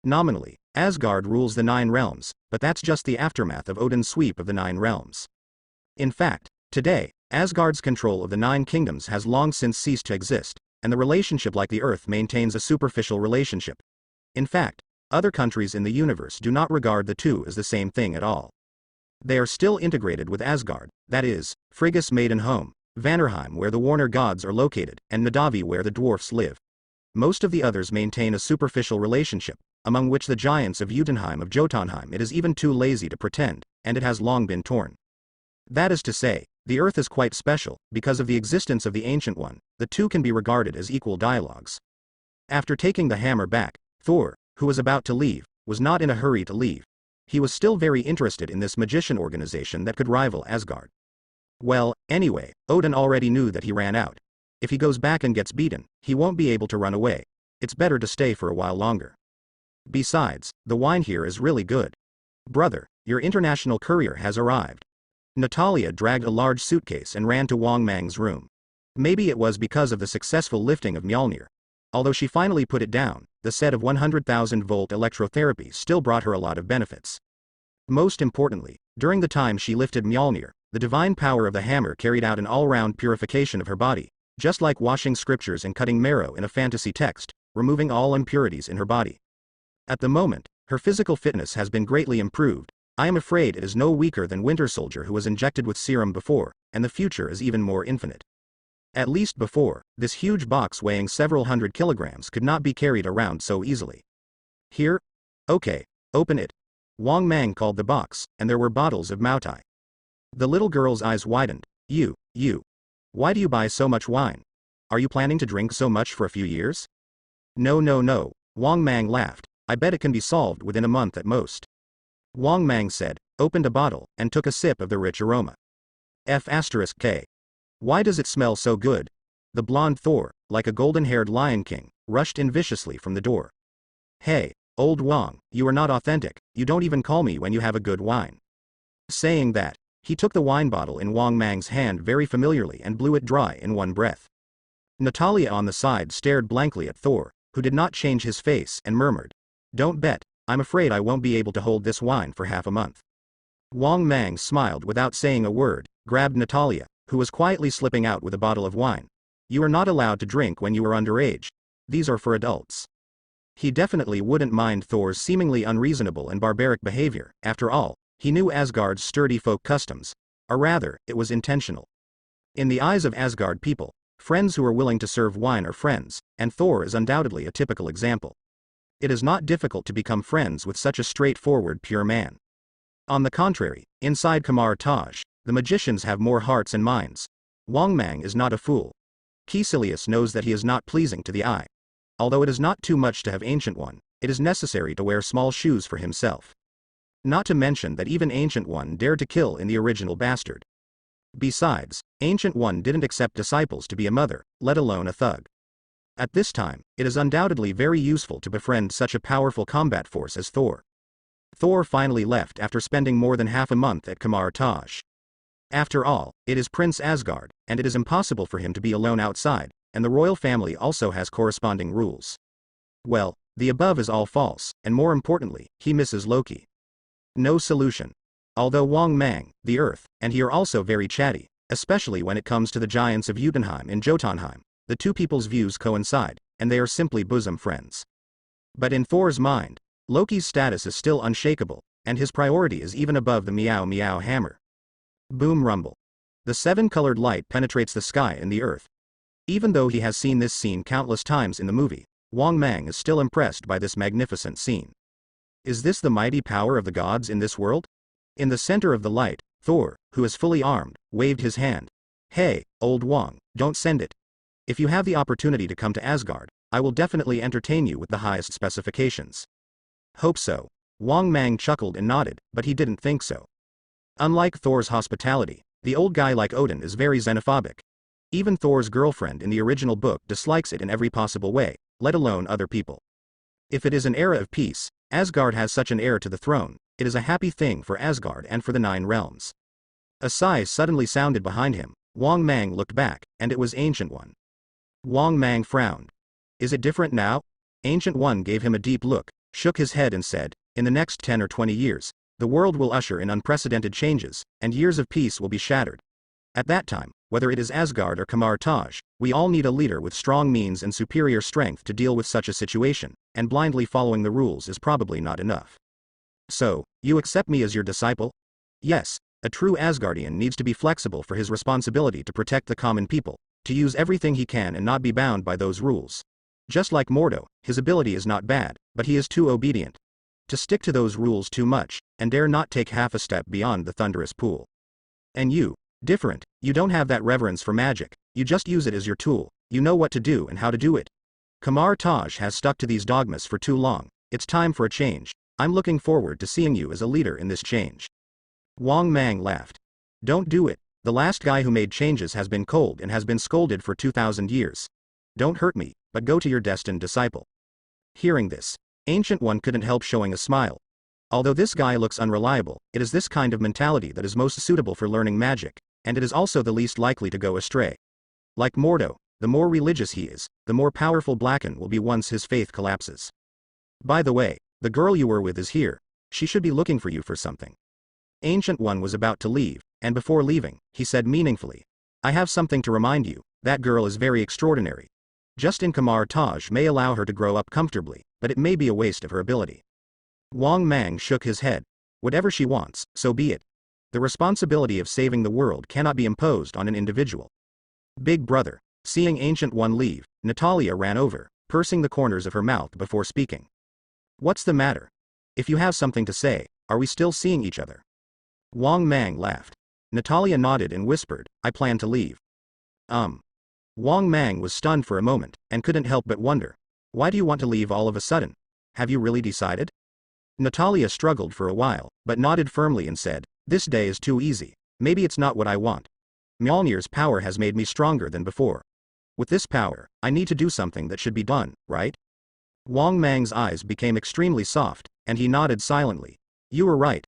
Nominally, Asgard rules the 9 realms, but that's just the aftermath of Odin's sweep of the 9 realms. In fact, today, Asgard's control of the 9 kingdoms has long since ceased to exist, and the relationship like the Earth maintains a superficial relationship. In fact, other countries in the universe do not regard the two as the same thing at all. They are still integrated with Asgard, that is, Frigga's maiden home, Vanderheim where the Warner gods are located, and Nadavi where the dwarfs live. Most of the others maintain a superficial relationship, among which the giants of Jotunheim of Jotunheim it is even too lazy to pretend, and it has long been torn. That is to say, the Earth is quite special, because of the existence of the Ancient One, the two can be regarded as equal dialogues. After taking the hammer back, Thor, who was about to leave, was not in a hurry to leave. He was still very interested in this magician organization that could rival Asgard. Well, anyway, Odin already knew that he ran out. If he goes back and gets beaten, he won't be able to run away. It's better to stay for a while longer. Besides, the wine here is really good. Brother, your international courier has arrived. Natalia dragged a large suitcase and ran to Wang Mang's room. Maybe it was because of the successful lifting of Mjolnir. Although she finally put it down, the set of 100,000-volt electrotherapy still brought her a lot of benefits. Most importantly, during the time she lifted Mjolnir, the divine power of the hammer carried out an all-round purification of her body, just like washing scriptures and cutting marrow in a fantasy text, removing all impurities in her body. At the moment, her physical fitness has been greatly improved. I am afraid it is no weaker than Winter Soldier who was injected with serum before, and the future is even more infinite. At least before, this huge box weighing several hundred kilograms could not be carried around so easily. Here? Okay, open it. Wang Mang called the box, and there were bottles of Moutai. The little girl's eyes widened. You. Why do you buy so much wine? Are you planning to drink so much for a few years? No, Wang Mang laughed. I bet it can be solved within a month at most. Wang Mang said, opened a bottle, and took a sip of the rich aroma. F*K. Why does it smell so good? The blonde Thor, like a golden-haired lion king, rushed in viciously from the door. Hey, old Wang, you are not authentic, you don't even call me when you have a good wine. Saying that, he took the wine bottle in Wang Mang's hand very familiarly and blew it dry in one breath. Natalia on the side stared blankly at Thor, who did not change his face, and murmured, Don't bet, I'm afraid I won't be able to hold this wine for half a month. Wang Mang smiled without saying a word, grabbed Natalia, who was quietly slipping out with a bottle of wine. You are not allowed to drink when you are underage. These are for adults. He definitely wouldn't mind Thor's seemingly unreasonable and barbaric behavior. After all, he knew Asgard's sturdy folk customs. Or rather, it was intentional. In the eyes of Asgard people, friends who are willing to serve wine are friends, and Thor is undoubtedly a typical example. It is not difficult to become friends with such a straightforward, pure man. On the contrary, inside Kamar-Taj, the magicians have more hearts and minds. Wang Mang is not a fool. Caecilius knows that he is not pleasing to the eye. Although it is not too much to have Ancient One, it is necessary to wear small shoes for himself. Not to mention that even Ancient One dared to kill in the original Bastard. Besides, Ancient One didn't accept disciples to be a mother, let alone a thug. At this time, it is undoubtedly very useful to befriend such a powerful combat force as Thor. Thor finally left after spending more than half a month at Kamar-Taj. After all, it is Prince Asgard, and it is impossible for him to be alone outside, and the royal family also has corresponding rules. Well, the above is all false, and more importantly, he misses Loki. No solution. Although Wang Mang, the Earth, and he are also very chatty, especially when it comes to the giants of Jotunheim and Jotunheim, the two people's views coincide, and they are simply bosom friends. But in Thor's mind, Loki's status is still unshakable, and his priority is even above the meow meow hammer. Boom rumble. The 7-colored light penetrates the sky and the earth. Even though he has seen this scene countless times in the movie, Wang Mang is still impressed by this magnificent scene. Is this the mighty power of the gods in this world? In the center of the light, Thor, who is fully armed, waved his hand. Hey, old Wang, don't send it. If you have the opportunity to come to Asgard, I will definitely entertain you with the highest specifications. Hope so. Wang Mang chuckled and nodded, but he didn't think so. Unlike Thor's hospitality, the old guy like Odin is very xenophobic. Even Thor's girlfriend in the original book dislikes it in every possible way, let alone other people. If it is an era of peace, Asgard has such an heir to the throne, it is a happy thing for Asgard and for the 9 realms. A sigh suddenly sounded behind him. Wang Mang looked back, and it was Ancient One. Wang Mang frowned. Is it different now? Ancient One gave him a deep look. shook his head and said, in the next 10 or 20 years, the world will usher in unprecedented changes, and years of peace will be shattered. At that time, whether it is Asgard or Kamar-Taj, we all need a leader with strong means and superior strength to deal with such a situation, and blindly following the rules is probably not enough. So, you accept me as your disciple? Yes, a true Asgardian needs to be flexible for his responsibility to protect the common people, to use everything he can and not be bound by those rules. Just like Mordo, his ability is not bad, but he is too obedient. To stick to those rules too much, and dare not take half a step beyond the thunderous pool. And you, different, you don't have that reverence for magic, you just use it as your tool, you know what to do and how to do it. Kamar-Taj has stuck to these dogmas for too long, it's time for a change. I'm looking forward to seeing you as a leader in this change. Wang Mang laughed. Don't do it, the last guy who made changes has been cold and has been scolded for 2,000 years. Don't hurt me, but go to your destined disciple. Hearing this, Ancient One couldn't help showing a smile. Although this guy looks unreliable, it is this kind of mentality that is most suitable for learning magic, and it is also the least likely to go astray. Like Mordo, the more religious he is, the more powerful Blacken will be once his faith collapses. By the way, the girl you were with is here, she should be looking for you for something. Ancient One was about to leave, and before leaving, he said meaningfully, I have something to remind you, that girl is very extraordinary. Justin Kamar-Taj may allow her to grow up comfortably, but it may be a waste of her ability. Wang Mang shook his head. Whatever she wants, so be it. The responsibility of saving the world cannot be imposed on an individual. Big brother. Seeing Ancient One leave, Natalya ran over, pursing the corners of her mouth before speaking. What's the matter? If you have something to say, are we still seeing each other? Wang Mang laughed. Natalya nodded and whispered, I plan to leave. Wang Mang was stunned for a moment, and couldn't help but wonder. Why do you want to leave all of a sudden? Have you really decided? Natalya struggled for a while, but nodded firmly and said, this day is too easy, maybe it's not what I want. Mjolnir's power has made me stronger than before. With this power, I need to do something that should be done, right? Wang Mang's eyes became extremely soft, and he nodded silently. You were right.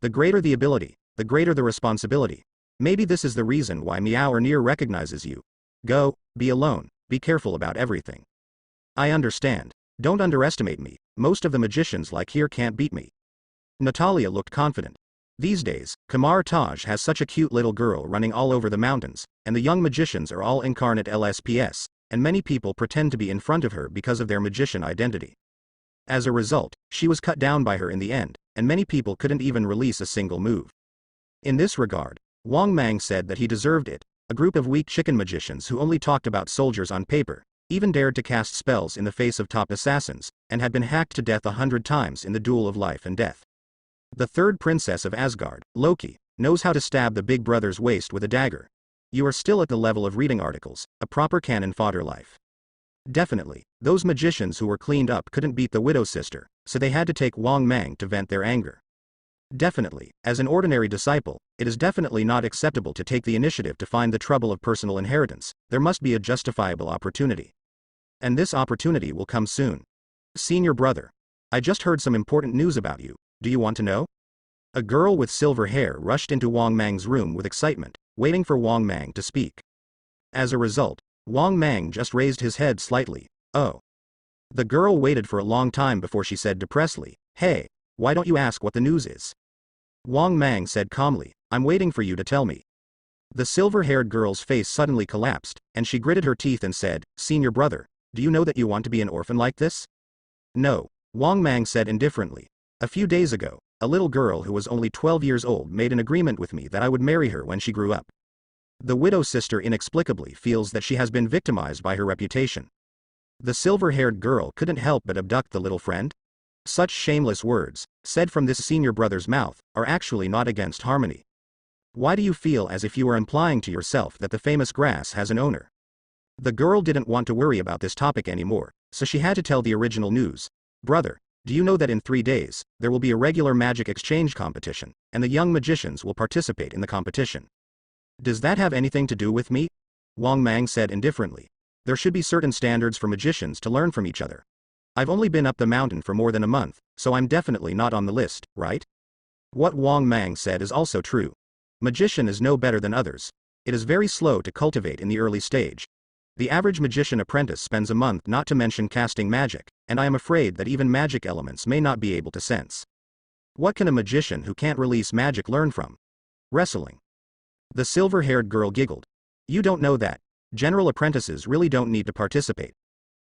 The greater the ability, the greater the responsibility. Maybe this is the reason why Mjolnir recognizes you. Go, be alone, be careful about everything. I understand. Don't underestimate me, most of the magicians like here can't beat me. Natalya looked confident. These days, Kamar-Taj has such a cute little girl running all over the mountains, and the young magicians are all incarnate LSPS, and many people pretend to be in front of her because of their magician identity. As a result, she was cut down by her in the end, and many people couldn't even release a single move. In this regard, Wang Mang said that he deserved it. A group of weak chicken magicians who only talked about soldiers on paper, even dared to cast spells in the face of top assassins, and had been hacked to death 100 times in the duel of life and death. The third princess of Asgard, Loki, knows how to stab the big brother's waist with a dagger. You are still at the level of reading articles, a proper cannon fodder life. Definitely, those magicians who were cleaned up couldn't beat the widow's sister, so they had to take Wang Mang to vent their anger. Definitely, as an ordinary disciple, it is definitely not acceptable to take the initiative to find the trouble of personal inheritance, there must be a justifiable opportunity. And this opportunity will come soon. Senior brother. I just heard some important news about you, do you want to know? A girl with silver hair rushed into Wang Mang's room with excitement, waiting for Wang Mang to speak. As a result, Wang Mang just raised his head slightly. Oh. The girl waited for a long time before she said depressedly, hey, why don't you ask what the news is? Wang Mang said calmly, I'm waiting for you to tell me. The silver-haired girl's face suddenly collapsed, and she gritted her teeth and said, Senior brother, do you know that you want to be an orphan like this? No, Wang Mang said indifferently. A few days ago, a little girl who was only 12 years old made an agreement with me that I would marry her when she grew up. The widow's sister inexplicably feels that she has been victimized by her reputation. The silver-haired girl couldn't help but abduct the little friend. Such shameless words, said from this senior brother's mouth, are actually not against harmony. Why do you feel as if you are implying to yourself that the famous grass has an owner? The girl didn't want to worry about this topic anymore, so she had to tell the original news. Brother, do you know that in 3 days, there will be a regular magic exchange competition, and the young magicians will participate in the competition? Does that have anything to do with me? Wang Mang said indifferently. There should be certain standards for magicians to learn from each other. I've only been up the mountain for more than a month, so I'm definitely not on the list, right? What Wang Mang said is also true. Magician is no better than others. It is very slow to cultivate in the early stage. The average magician apprentice spends a month not to mention casting magic, and I am afraid that even magic elements may not be able to sense. What can a magician who can't release magic learn from? Wrestling. The silver-haired girl giggled. You don't know that. General apprentices really don't need to participate.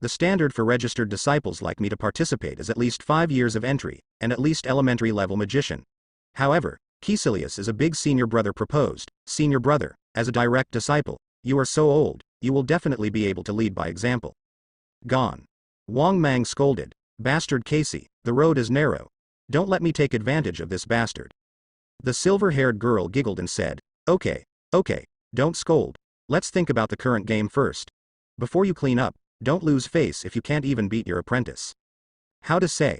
The standard for registered disciples like me to participate is at least 5 years of entry, and at least elementary level magician. However, Caecilius is a big senior brother proposed. Senior brother, as a direct disciple, you are so old, you will definitely be able to lead by example. Gone. Wang Mang scolded. Bastard Casey, the road is narrow. Don't let me take advantage of this bastard. The silver-haired girl giggled and said, Okay, don't scold. Let's think about the current game first. Before you clean up, don't lose face if you can't even beat your apprentice. How to say?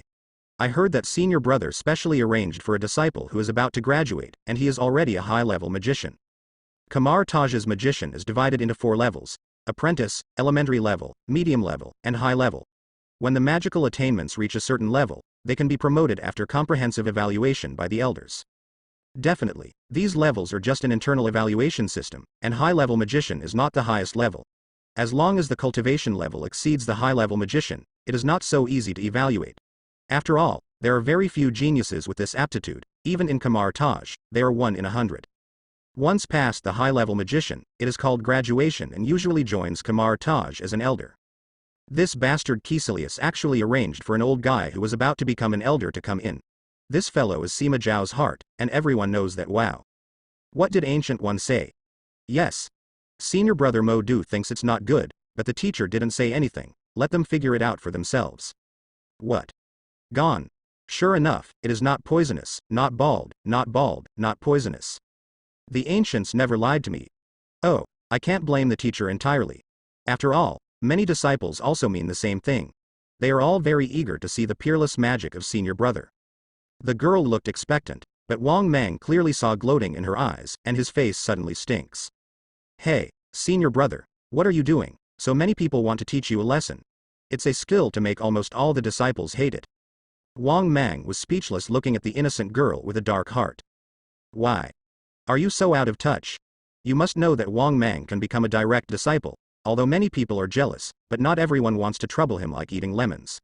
I heard that senior brother specially arranged for a disciple who is about to graduate, and he is already a high-level magician. Kamar-Taj's magician is divided into 4 levels: apprentice, elementary level, medium level, and high level. When the magical attainments reach a certain level, they can be promoted after comprehensive evaluation by the elders. Definitely, these levels are just an internal evaluation system, and high-level magician is not the highest level. As long as the cultivation level exceeds the high-level magician, it is not so easy to evaluate. After all, there are very few geniuses with this aptitude. Even in Kamar-Taj, they are 1 in 100. Once past the high-level magician, it is called graduation and usually joins Kamar-Taj as an elder. This bastard Caecilius actually arranged for an old guy who was about to become an elder to come in. This fellow is Sima Zhao's heart, and everyone knows that. Wow. What did Ancient One say? Yes. Senior brother Mo Du thinks it's not good, but the teacher didn't say anything. Let them figure it out for themselves. What? Gone. Sure enough, it is not poisonous, not bald, not poisonous. The ancients never lied to me. Oh, I can't blame the teacher entirely. After all, many disciples also mean the same thing. They are all very eager to see the peerless magic of senior brother. The girl looked expectant, but Wang Mang clearly saw gloating in her eyes, and his face suddenly stinks. Hey, senior brother, what are you doing? So many people want to teach you a lesson. It's a skill to make almost all the disciples hate it. Wang Mang was speechless looking at the innocent girl with a dark heart. Why? Are you so out of touch? You must know that Wang Mang can become a direct disciple, although many people are jealous, but not everyone wants to trouble him like eating lemons.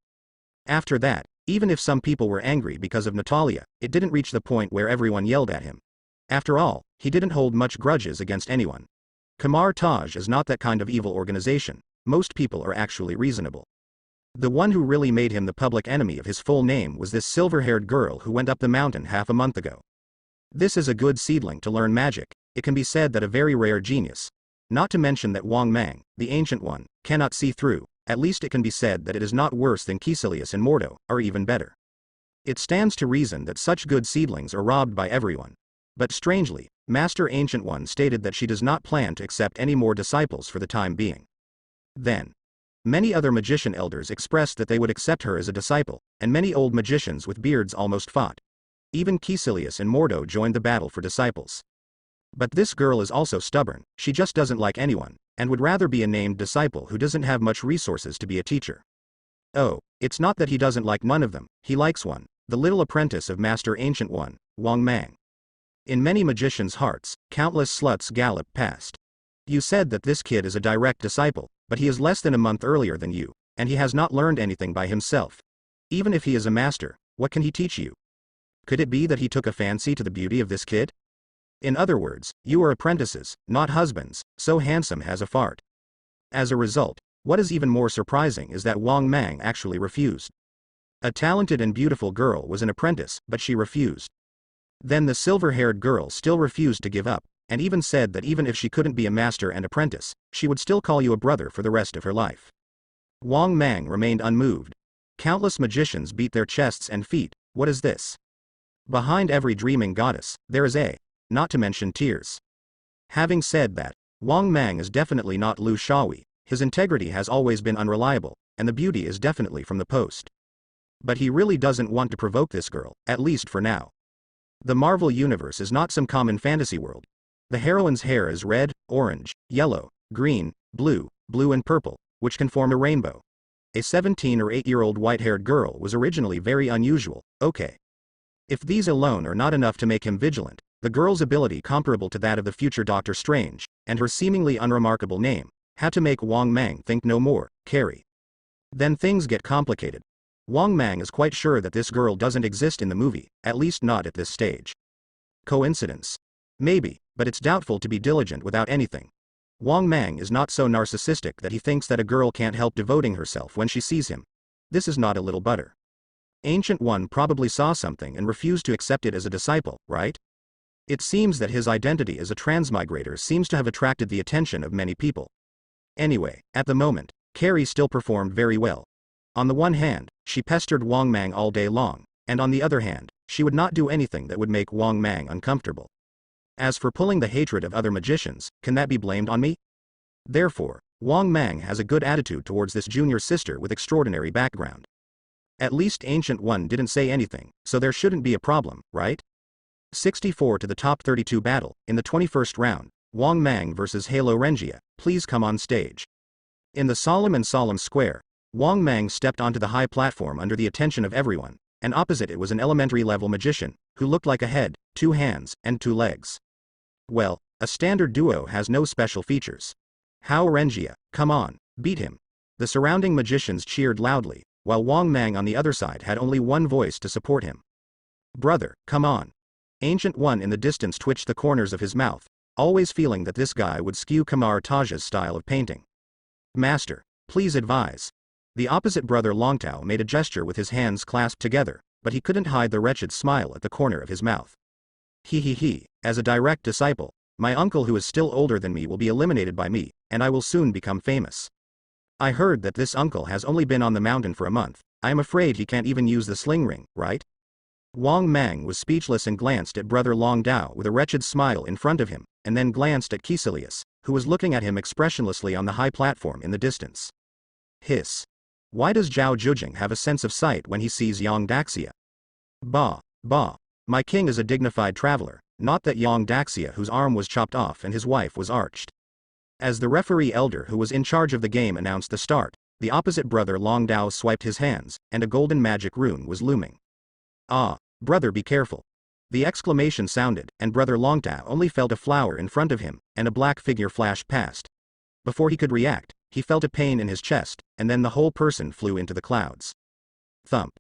After that, even if some people were angry because of Natalia, it didn't reach the point where everyone yelled at him. After all, he didn't hold much grudges against anyone. Kamar-Taj is not that kind of evil organization. Most people are actually reasonable. The one who really made him the public enemy of his full name was this silver-haired girl who went up the mountain half a month ago. This is a good seedling to learn magic. It can be said that a very rare genius. Not to mention that Wang Mang, the ancient one, cannot see through. At least it can be said that it is not worse than Caecilius and Mordo, or even better. It stands to reason that such good seedlings are robbed by everyone. But strangely, Master Ancient One stated that she does not plan to accept any more disciples for the time being. Then, many other magician elders expressed that they would accept her as a disciple, and many old magicians with beards almost fought. Even Caecilius and Mordo joined the battle for disciples. But this girl is also stubborn. She just doesn't like anyone, and would rather be a named disciple who doesn't have much resources to be a teacher. Oh, it's not that he doesn't like none of them, he likes one, the little apprentice of Master Ancient One, Wang Mang. In many magicians' hearts, countless sluts gallop past. You said that this kid is a direct disciple, but he is less than a month earlier than you, and he has not learned anything by himself. Even if he is a master, what can he teach you? Could it be that he took a fancy to the beauty of this kid? In other words, you are apprentices, not husbands, so handsome has a fart. As a result, what is even more surprising is that Wang Mang actually refused. A talented and beautiful girl was an apprentice, but she refused. Then the silver-haired girl still refused to give up, and even said that even if she couldn't be a master and apprentice, she would still call you a brother for the rest of her life. Wang Mang remained unmoved. Countless magicians beat their chests and feet. What is this? Behind every dreaming goddess, there is a, not to mention tears. Having said that, Wang Mang is definitely not Lu Shaohui, his integrity has always been unreliable, and the beauty is definitely from the post. But he really doesn't want to provoke this girl, at least for now. The Marvel Universe is not some common fantasy world. The heroine's hair is red, orange, yellow, green, blue and purple, which can form a rainbow. A 17 or 8-year-old white-haired girl was originally very unusual, okay. If these alone are not enough to make him vigilant, the girl's ability comparable to that of the future Doctor Strange, and her seemingly unremarkable name, Had to make Wang Mang think no more, Carrie. Then things get complicated. Wang Mang is quite sure that this girl doesn't exist in the movie, at least not at this stage. Coincidence? Maybe, but it's doubtful to be diligent without anything. Wang Mang is not so narcissistic that he thinks that a girl can't help devoting herself when she sees him. This is not a little butter. Ancient One probably saw something and refused to accept it as a disciple, right? It seems that his identity as a transmigrator seems to have attracted the attention of many people. Anyway, at the moment, Carrie still performed very well. On the one hand, she pestered Wang Mang all day long, and on the other hand, she would not do anything that would make Wang Mang uncomfortable. As for pulling the hatred of other magicians, can that be blamed on me? Therefore, Wang Mang has a good attitude towards this junior sister with extraordinary background. At least Ancient One didn't say anything, so there shouldn't be a problem, right? 64 to the top 32 battle, in the 21st round, Wang Mang vs Halo Rengia, please come on stage. In the solemn square, Wang Mang stepped onto the high platform under the attention of everyone, and opposite it was an elementary-level magician, who looked like a head, 2 hands, and 2 legs. Well, a standard duo has no special features. How Rengia, come on, beat him. The surrounding magicians cheered loudly, while Wang Mang on the other side had only one voice to support him. Brother, come on. Ancient One in the distance twitched the corners of his mouth, always feeling that this guy would skew Kamar-Taj's style of painting. Master, please advise. The opposite brother Longtao made a gesture with his hands clasped together, but he couldn't hide the wretched smile at the corner of his mouth. He, as a direct disciple, my uncle who is still older than me will be eliminated by me, and I will soon become famous. I heard that this uncle has only been on the mountain for a month. I am afraid he can't even use the sling ring, right? Wang Mang was speechless and glanced at brother Long Dao with a wretched smile in front of him, and then glanced at Caecilius, who was looking at him expressionlessly on the high platform in the distance. Hiss. Why does Zhao Zhujing have a sense of sight when he sees Yang Daxia? Bah. My king is a dignified traveler, not that Yang Daxia whose arm was chopped off and his wife was arched. As the referee elder who was in charge of the game announced the start, the opposite brother Long Dao swiped his hands, and a golden magic rune was looming. Ah, brother, be careful. The exclamation sounded, and brother Long Dao only felt a flower in front of him, and a black figure flashed past. Before he could react, he felt a pain in his chest, and then the whole person flew into the clouds. Thump.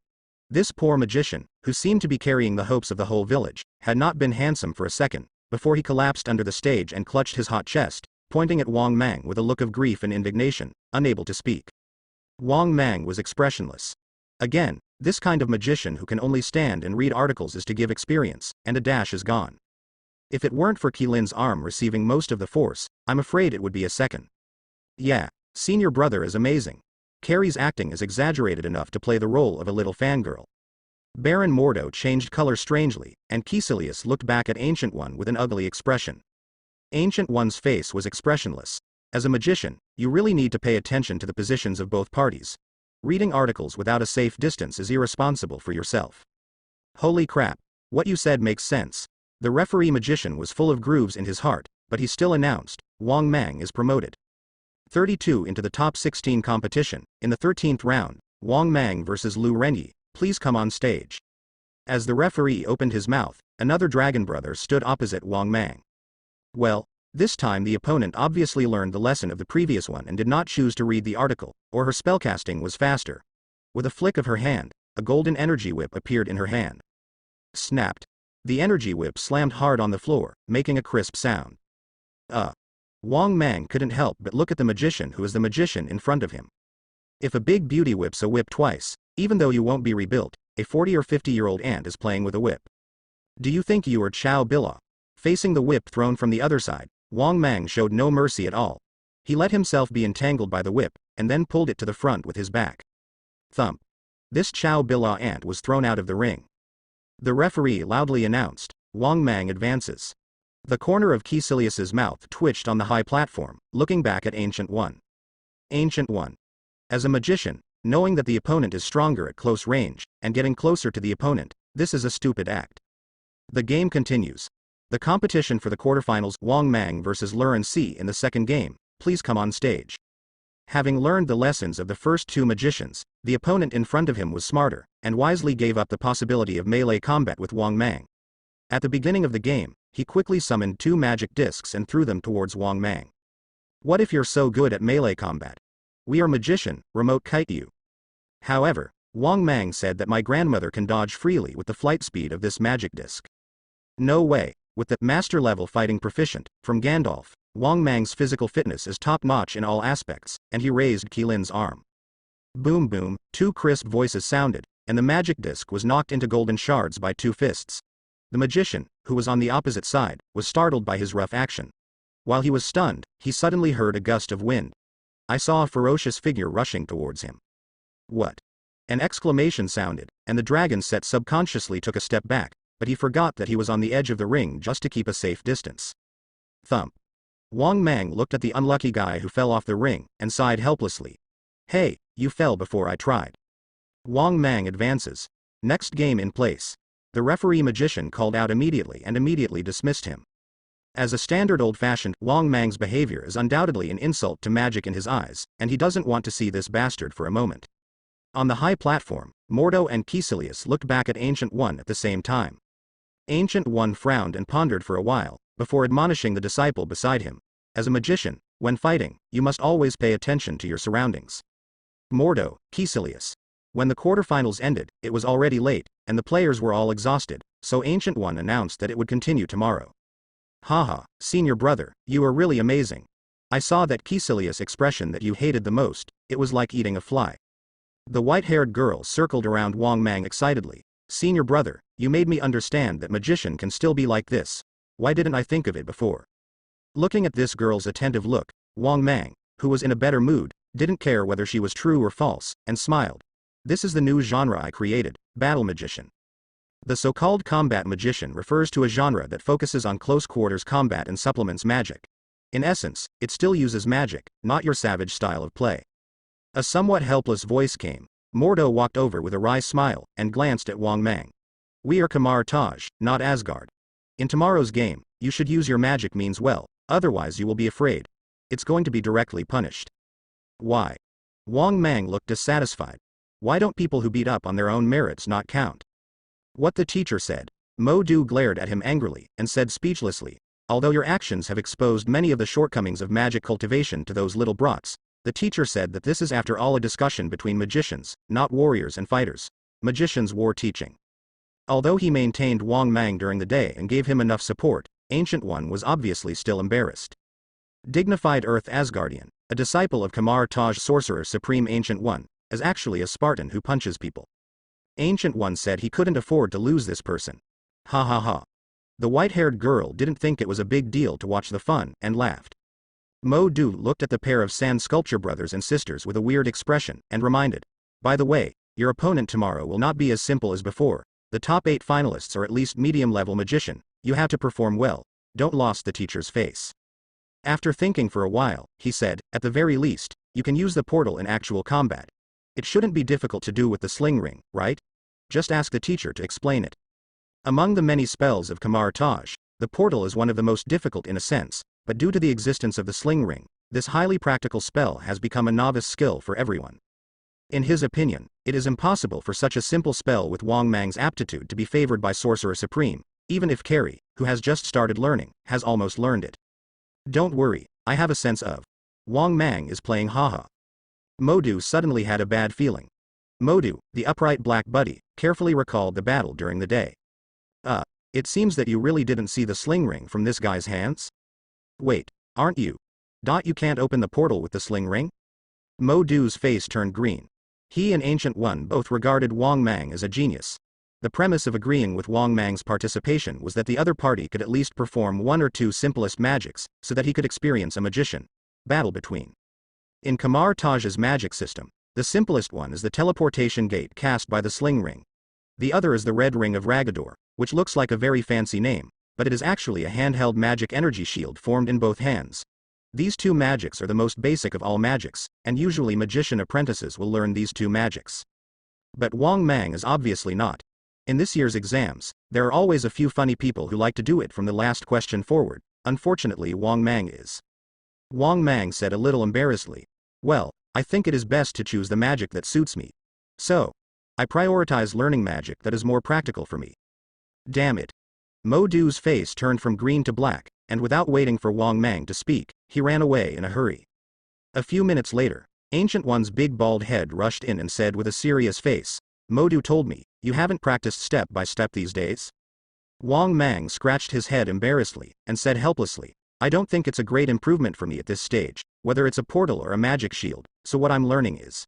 This poor magician, who seemed to be carrying the hopes of the whole village, had not been handsome for a second, before he collapsed under the stage and clutched his hot chest, pointing at Wang Mang with a look of grief and indignation, unable to speak. Wang Mang was expressionless. Again, this kind of magician who can only stand and read articles is to give experience, and a dash is gone. If it weren't for Qilin's arm receiving most of the force, I'm afraid it would be a second. Yeah, senior brother is amazing. Carrie's acting is exaggerated enough to play the role of a little fangirl. Baron Mordo changed color strangely, and Caecilius looked back at Ancient One with an ugly expression. Ancient One's face was expressionless. As a magician, you really need to pay attention to the positions of both parties. Reading articles without a safe distance is irresponsible for yourself. Holy crap, what you said makes sense. The referee magician was full of grooves in his heart, but he still announced, Wang Mang is promoted. 32 into the top 16 competition, in the 13th round, Wang Mang vs Lu Renyi, please come on stage. As the referee opened his mouth, another dragon brother stood opposite Wang Mang. Well, this time the opponent obviously learned the lesson of the previous one and did not choose to read the article, or her spellcasting was faster. With a flick of her hand, a golden energy whip appeared in her hand. Snapped. The energy whip slammed hard on the floor, making a crisp sound. Wang Mang couldn't help but look at the magician who is the magician in front of him. If a big beauty whips a whip twice, even though you won't be rebuilt, a 40 or 50-year-old ant is playing with a whip. Do you think you are Chao Bila? Facing the whip thrown from the other side, Wang Mang showed no mercy at all. He let himself be entangled by the whip, and then pulled it to the front with his back. Thump. This Chao Bila ant was thrown out of the ring. The referee loudly announced, Wang Mang advances. The corner of Caecilius's mouth twitched on the high platform, looking back at Ancient One. Ancient One. As a magician, knowing that the opponent is stronger at close range, and getting closer to the opponent, this is a stupid act. The game continues. The competition for the quarterfinals, Wang Mang vs Luren C in the second game, please come on stage. Having learned the lessons of the first two magicians, the opponent in front of him was smarter, and wisely gave up the possibility of melee combat with Wang Mang. At the beginning of the game, he quickly summoned 2 magic discs and threw them towards Wang Mang. What if you're so good at melee combat? We are magician, remote kite you. However, Wang Mang said that my grandmother can dodge freely with the flight speed of this magic disc. No way, with the master level fighting proficient, from Gandalf, Wang Mang's physical fitness is top-notch in all aspects, and he raised Qilin's arm. Boom boom, two crisp voices sounded, and the magic disc was knocked into golden shards by two fists. The magician, who was on the opposite side, was startled by his rough action. While he was stunned, he suddenly heard a gust of wind. I saw a ferocious figure rushing towards him. What? An exclamation sounded, and the dragon set subconsciously took a step back, but he forgot that he was on the edge of the ring just to keep a safe distance. Thump. Wang Mang looked at the unlucky guy who fell off the ring, and sighed helplessly. Hey, you fell before I tried. Wang Mang advances. Next game in place. The referee magician called out immediately and immediately dismissed him. As a standard old-fashioned, Wang Mang's behavior is undoubtedly an insult to magic in his eyes, and he doesn't want to see this bastard for a moment. On the high platform, Mordo and Caecilius looked back at Ancient One at the same time. Ancient One frowned and pondered for a while, before admonishing the disciple beside him. As a magician, when fighting, you must always pay attention to your surroundings. Mordo, Caecilius. When the quarterfinals ended, it was already late, and the players were all exhausted, so Ancient One announced that it would continue tomorrow. Haha, senior brother, you are really amazing. I saw that Caecilius expression that you hated the most, it was like eating a fly. The white-haired girl circled around Wang Mang excitedly. Senior brother, you made me understand that magician can still be like this. Why didn't I think of it before? Looking at this girl's attentive look, Wang Mang, who was in a better mood, didn't care whether she was true or false, and smiled. This is the new genre I created, battle magician. The so-called combat magician refers to a genre that focuses on close-quarters combat and supplements magic. In essence, it still uses magic, not your savage style of play. A somewhat helpless voice came. Mordo walked over with a wry smile, and glanced at Wang Mang. We are Kamar-Taj, not Asgard. In tomorrow's game, you should use your magic means well, otherwise you will be afraid. It's going to be directly punished. Why? Wang Mang looked dissatisfied. Why don't people who beat up on their own merits not count? What the teacher said. Mo Du glared at him angrily, and said speechlessly, although your actions have exposed many of the shortcomings of magic cultivation to those little brats, the teacher said that this is after all a discussion between magicians, not warriors and fighters. Magicians war teaching. Although he maintained Wang Mang during the day and gave him enough support, Ancient One was obviously still embarrassed. Dignified Earth Asgardian, a disciple of Kamar-Taj Sorcerer Supreme Ancient One, is actually a Spartan who punches people. Ancient One said he couldn't afford to lose this person. Ha ha ha. The white-haired girl didn't think it was a big deal to watch the fun, and laughed. Mo Du looked at the pair of sand sculpture brothers and sisters with a weird expression, and reminded. By the way, your opponent tomorrow will not be as simple as before. The top 8 finalists are at least medium-level magician. You have to perform well. Don't lose the teacher's face. After thinking for a while, he said, at the very least, you can use the portal in actual combat. It shouldn't be difficult to do with the sling ring, right? Just ask the teacher to explain it. Among the many spells of Kamar-Taj, the portal is one of the most difficult in a sense, but due to the existence of the sling ring, this highly practical spell has become a novice skill for everyone. In his opinion, it is impossible for such a simple spell with Wang Mang's aptitude to be favored by Sorcerer Supreme, even if Carrie, who has just started learning, has almost learned it. Don't worry, I have a sense of. Wang Mang is playing haha. Mo Du suddenly had a bad feeling. Mo Du, the upright black buddy, carefully recalled the battle during the day. It seems that you really didn't see the sling ring from this guy's hands? Wait, aren't you? You can't open the portal with the sling ring? Mo Du's face turned green. He and Ancient One both regarded Wang Mang as a genius. The premise of agreeing with Wang Mang's participation was that the other party could at least perform one or two simplest magics, so that he could experience a magician battle between. In Kamar-Taj's magic system, the simplest one is the teleportation gate cast by the sling ring. The other is the red ring of Ragador, which looks like a very fancy name, but it is actually a handheld magic energy shield formed in both hands. These two magics are the most basic of all magics, and usually magician apprentices will learn these two magics. But Wang Mang is obviously not. In this year's exams, there are always a few funny people who like to do it from the last question forward. Unfortunately, Wang Mang is. Wang Mang said a little embarrassedly, well, I think it is best to choose the magic that suits me. So, I prioritize learning magic that is more practical for me. Damn it. Mo Du's face turned from green to black, and without waiting for Wang Mang to speak, he ran away in a hurry. A few minutes later, Ancient One's big bald head rushed in and said with a serious face, "Mo Du told me, you haven't practiced step by step these days?" Wang Mang scratched his head embarrassedly, and said helplessly, "I don't think it's a great improvement for me at this stage, whether it's a portal or a magic shield, so what I'm learning is."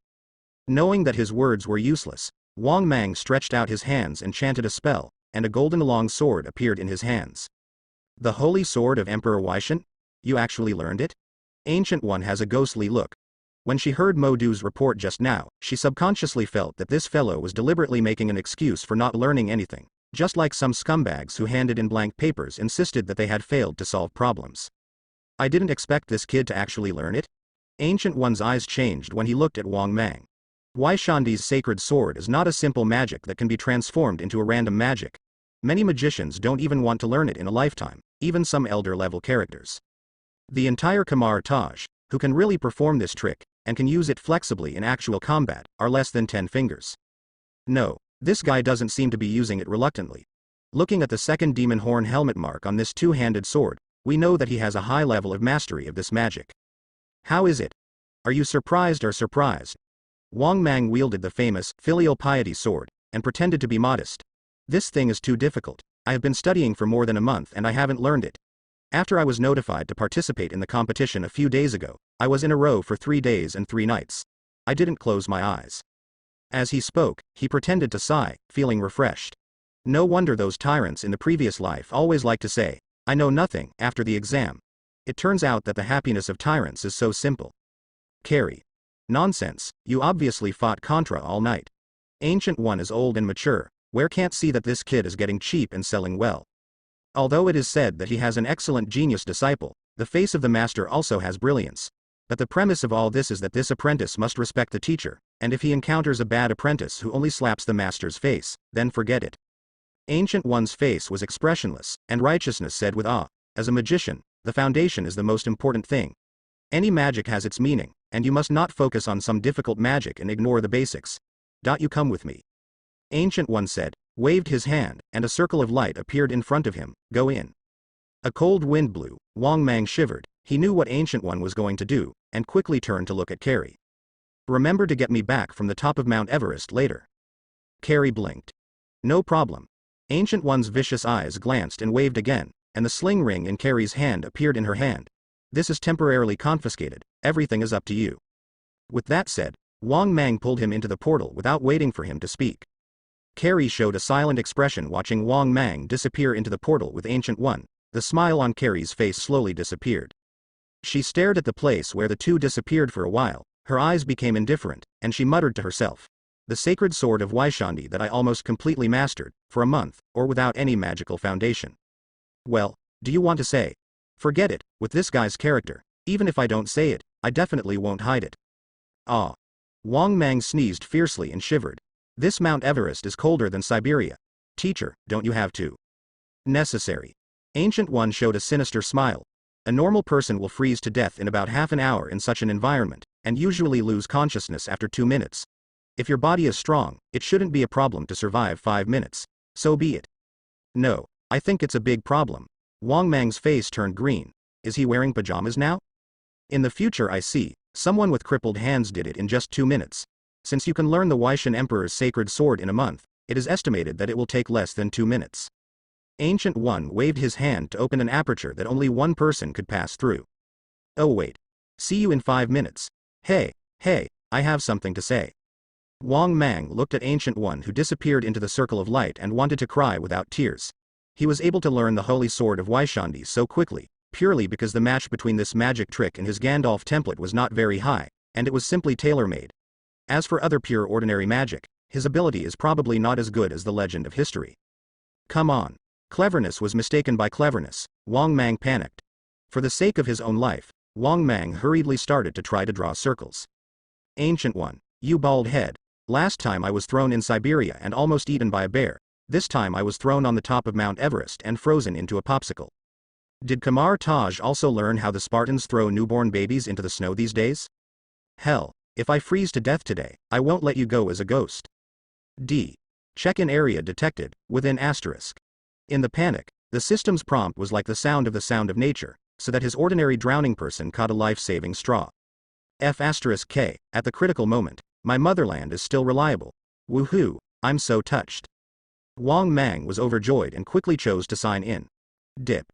Knowing that his words were useless, Wang Mang stretched out his hands and chanted a spell, and a golden long sword appeared in his hands. "The holy sword of Emperor Weishan? You actually learned it?" Ancient One has a ghostly look. When she heard Mo Du's report just now, she subconsciously felt that this fellow was deliberately making an excuse for not learning anything, just like some scumbags who handed in blank papers insisted that they had failed to solve problems. "I didn't expect this kid to actually learn it?" Ancient One's eyes changed when he looked at Wang Mang. Weishandi's sacred sword is not a simple magic that can be transformed into a random magic. Many magicians don't even want to learn it in a lifetime, even some elder-level characters. The entire Kamar-Taj, who can really perform this trick, and can use it flexibly in actual combat, are less than 10 fingers. No, this guy doesn't seem to be using it reluctantly. Looking at the second demon horn helmet mark on this two-handed sword, we know that he has a high level of mastery of this magic. How is it? Are you surprised or surprised? Wang Mang wielded the famous filial piety sword, and pretended to be modest. "This thing is too difficult. I have been studying for more than a month and I haven't learned it. After I was notified to participate in the competition a few days ago, I was in a row for 3 days and 3 nights. I didn't close my eyes." As he spoke, he pretended to sigh, feeling refreshed. No wonder those tyrants in the previous life always like to say, "I know nothing," after the exam. It turns out that the happiness of tyrants is so simple. Carrie. Nonsense, you obviously fought Contra all night. Ancient One is old and mature, where can't see that this kid is getting cheap and selling well. Although it is said that he has an excellent genius disciple, the face of the master also has brilliance. But the premise of all this is that this apprentice must respect the teacher, and if he encounters a bad apprentice who only slaps the master's face, then forget it. Ancient One's face was expressionless, and Righteousness said with awe, "As a magician, the foundation is the most important thing. Any magic has its meaning, and you must not focus on some difficult magic and ignore the basics. You come with me." Ancient One said, waved his hand, and a circle of light appeared in front of him. "Go in." A cold wind blew. Wang Mang shivered. He knew what Ancient One was going to do, and quickly turned to look at Carrie. "Remember to get me back from the top of Mount Everest later." Carrie blinked. "No problem." Ancient One's vicious eyes glanced and waved again, and the sling ring in Carrie's hand appeared in her hand. "This is temporarily confiscated. Everything is up to you." With that said, Wang Mang pulled him into the portal without waiting for him to speak. Carrie showed a silent expression watching Wang Mang disappear into the portal with Ancient One. The smile on Carrie's face slowly disappeared. She stared at the place where the two disappeared for a while. Her eyes became indifferent, and she muttered to herself, "The sacred sword of Weishandi that I almost completely mastered, for a month, or without any magical foundation. Well, do you want to say? Forget it, with this guy's character, even if I don't say it, I definitely won't hide it." "Ah." Wang Mang sneezed fiercely and shivered. "This Mount Everest is colder than Siberia. Teacher, don't you have to?" "Necessary." Ancient One showed a sinister smile. "A normal person will freeze to death in about half an hour in such an environment, and usually lose consciousness after 2 minutes. If your body is strong, it shouldn't be a problem to survive 5 minutes. So be it." "No, I think it's a big problem." Wang Mang's face turned green. "Is he wearing pajamas now?" "In the future I see, someone with crippled hands did it in just 2 minutes. Since you can learn the Weishan Emperor's sacred sword in a month, it is estimated that it will take less than 2 minutes. Ancient One waved his hand to open an aperture that only one person could pass through. "Oh wait. See you in 5 minutes. Hey, I have something to say." Wang Mang looked at Ancient One who disappeared into the circle of light and wanted to cry without tears. He was able to learn the holy sword of Weishandi so quickly, purely because the match between this magic trick and his Gandalf template was not very high, and it was simply tailor-made. As for other pure ordinary magic, his ability is probably not as good as the legend of history. Come on. Cleverness was mistaken by cleverness. Wang Mang panicked. For the sake of his own life, Wang Mang hurriedly started to try to draw circles. "Ancient One, you bald head. Last time I was thrown in Siberia and almost eaten by a bear. This time I was thrown on the top of Mount Everest and frozen into a popsicle. Did Kamar-Taj also learn how the Spartans throw newborn babies into the snow these days? Hell, if I freeze to death today, I won't let you go as a ghost." D. Check-in area detected, within asterisk. In the panic, The system's prompt was like the sound of nature, so that his ordinary drowning person caught a life-saving straw. F*K, at the critical moment, my motherland is still reliable. Woohoo, I'm so touched. Wang Mang was overjoyed and quickly chose to sign in. Dip.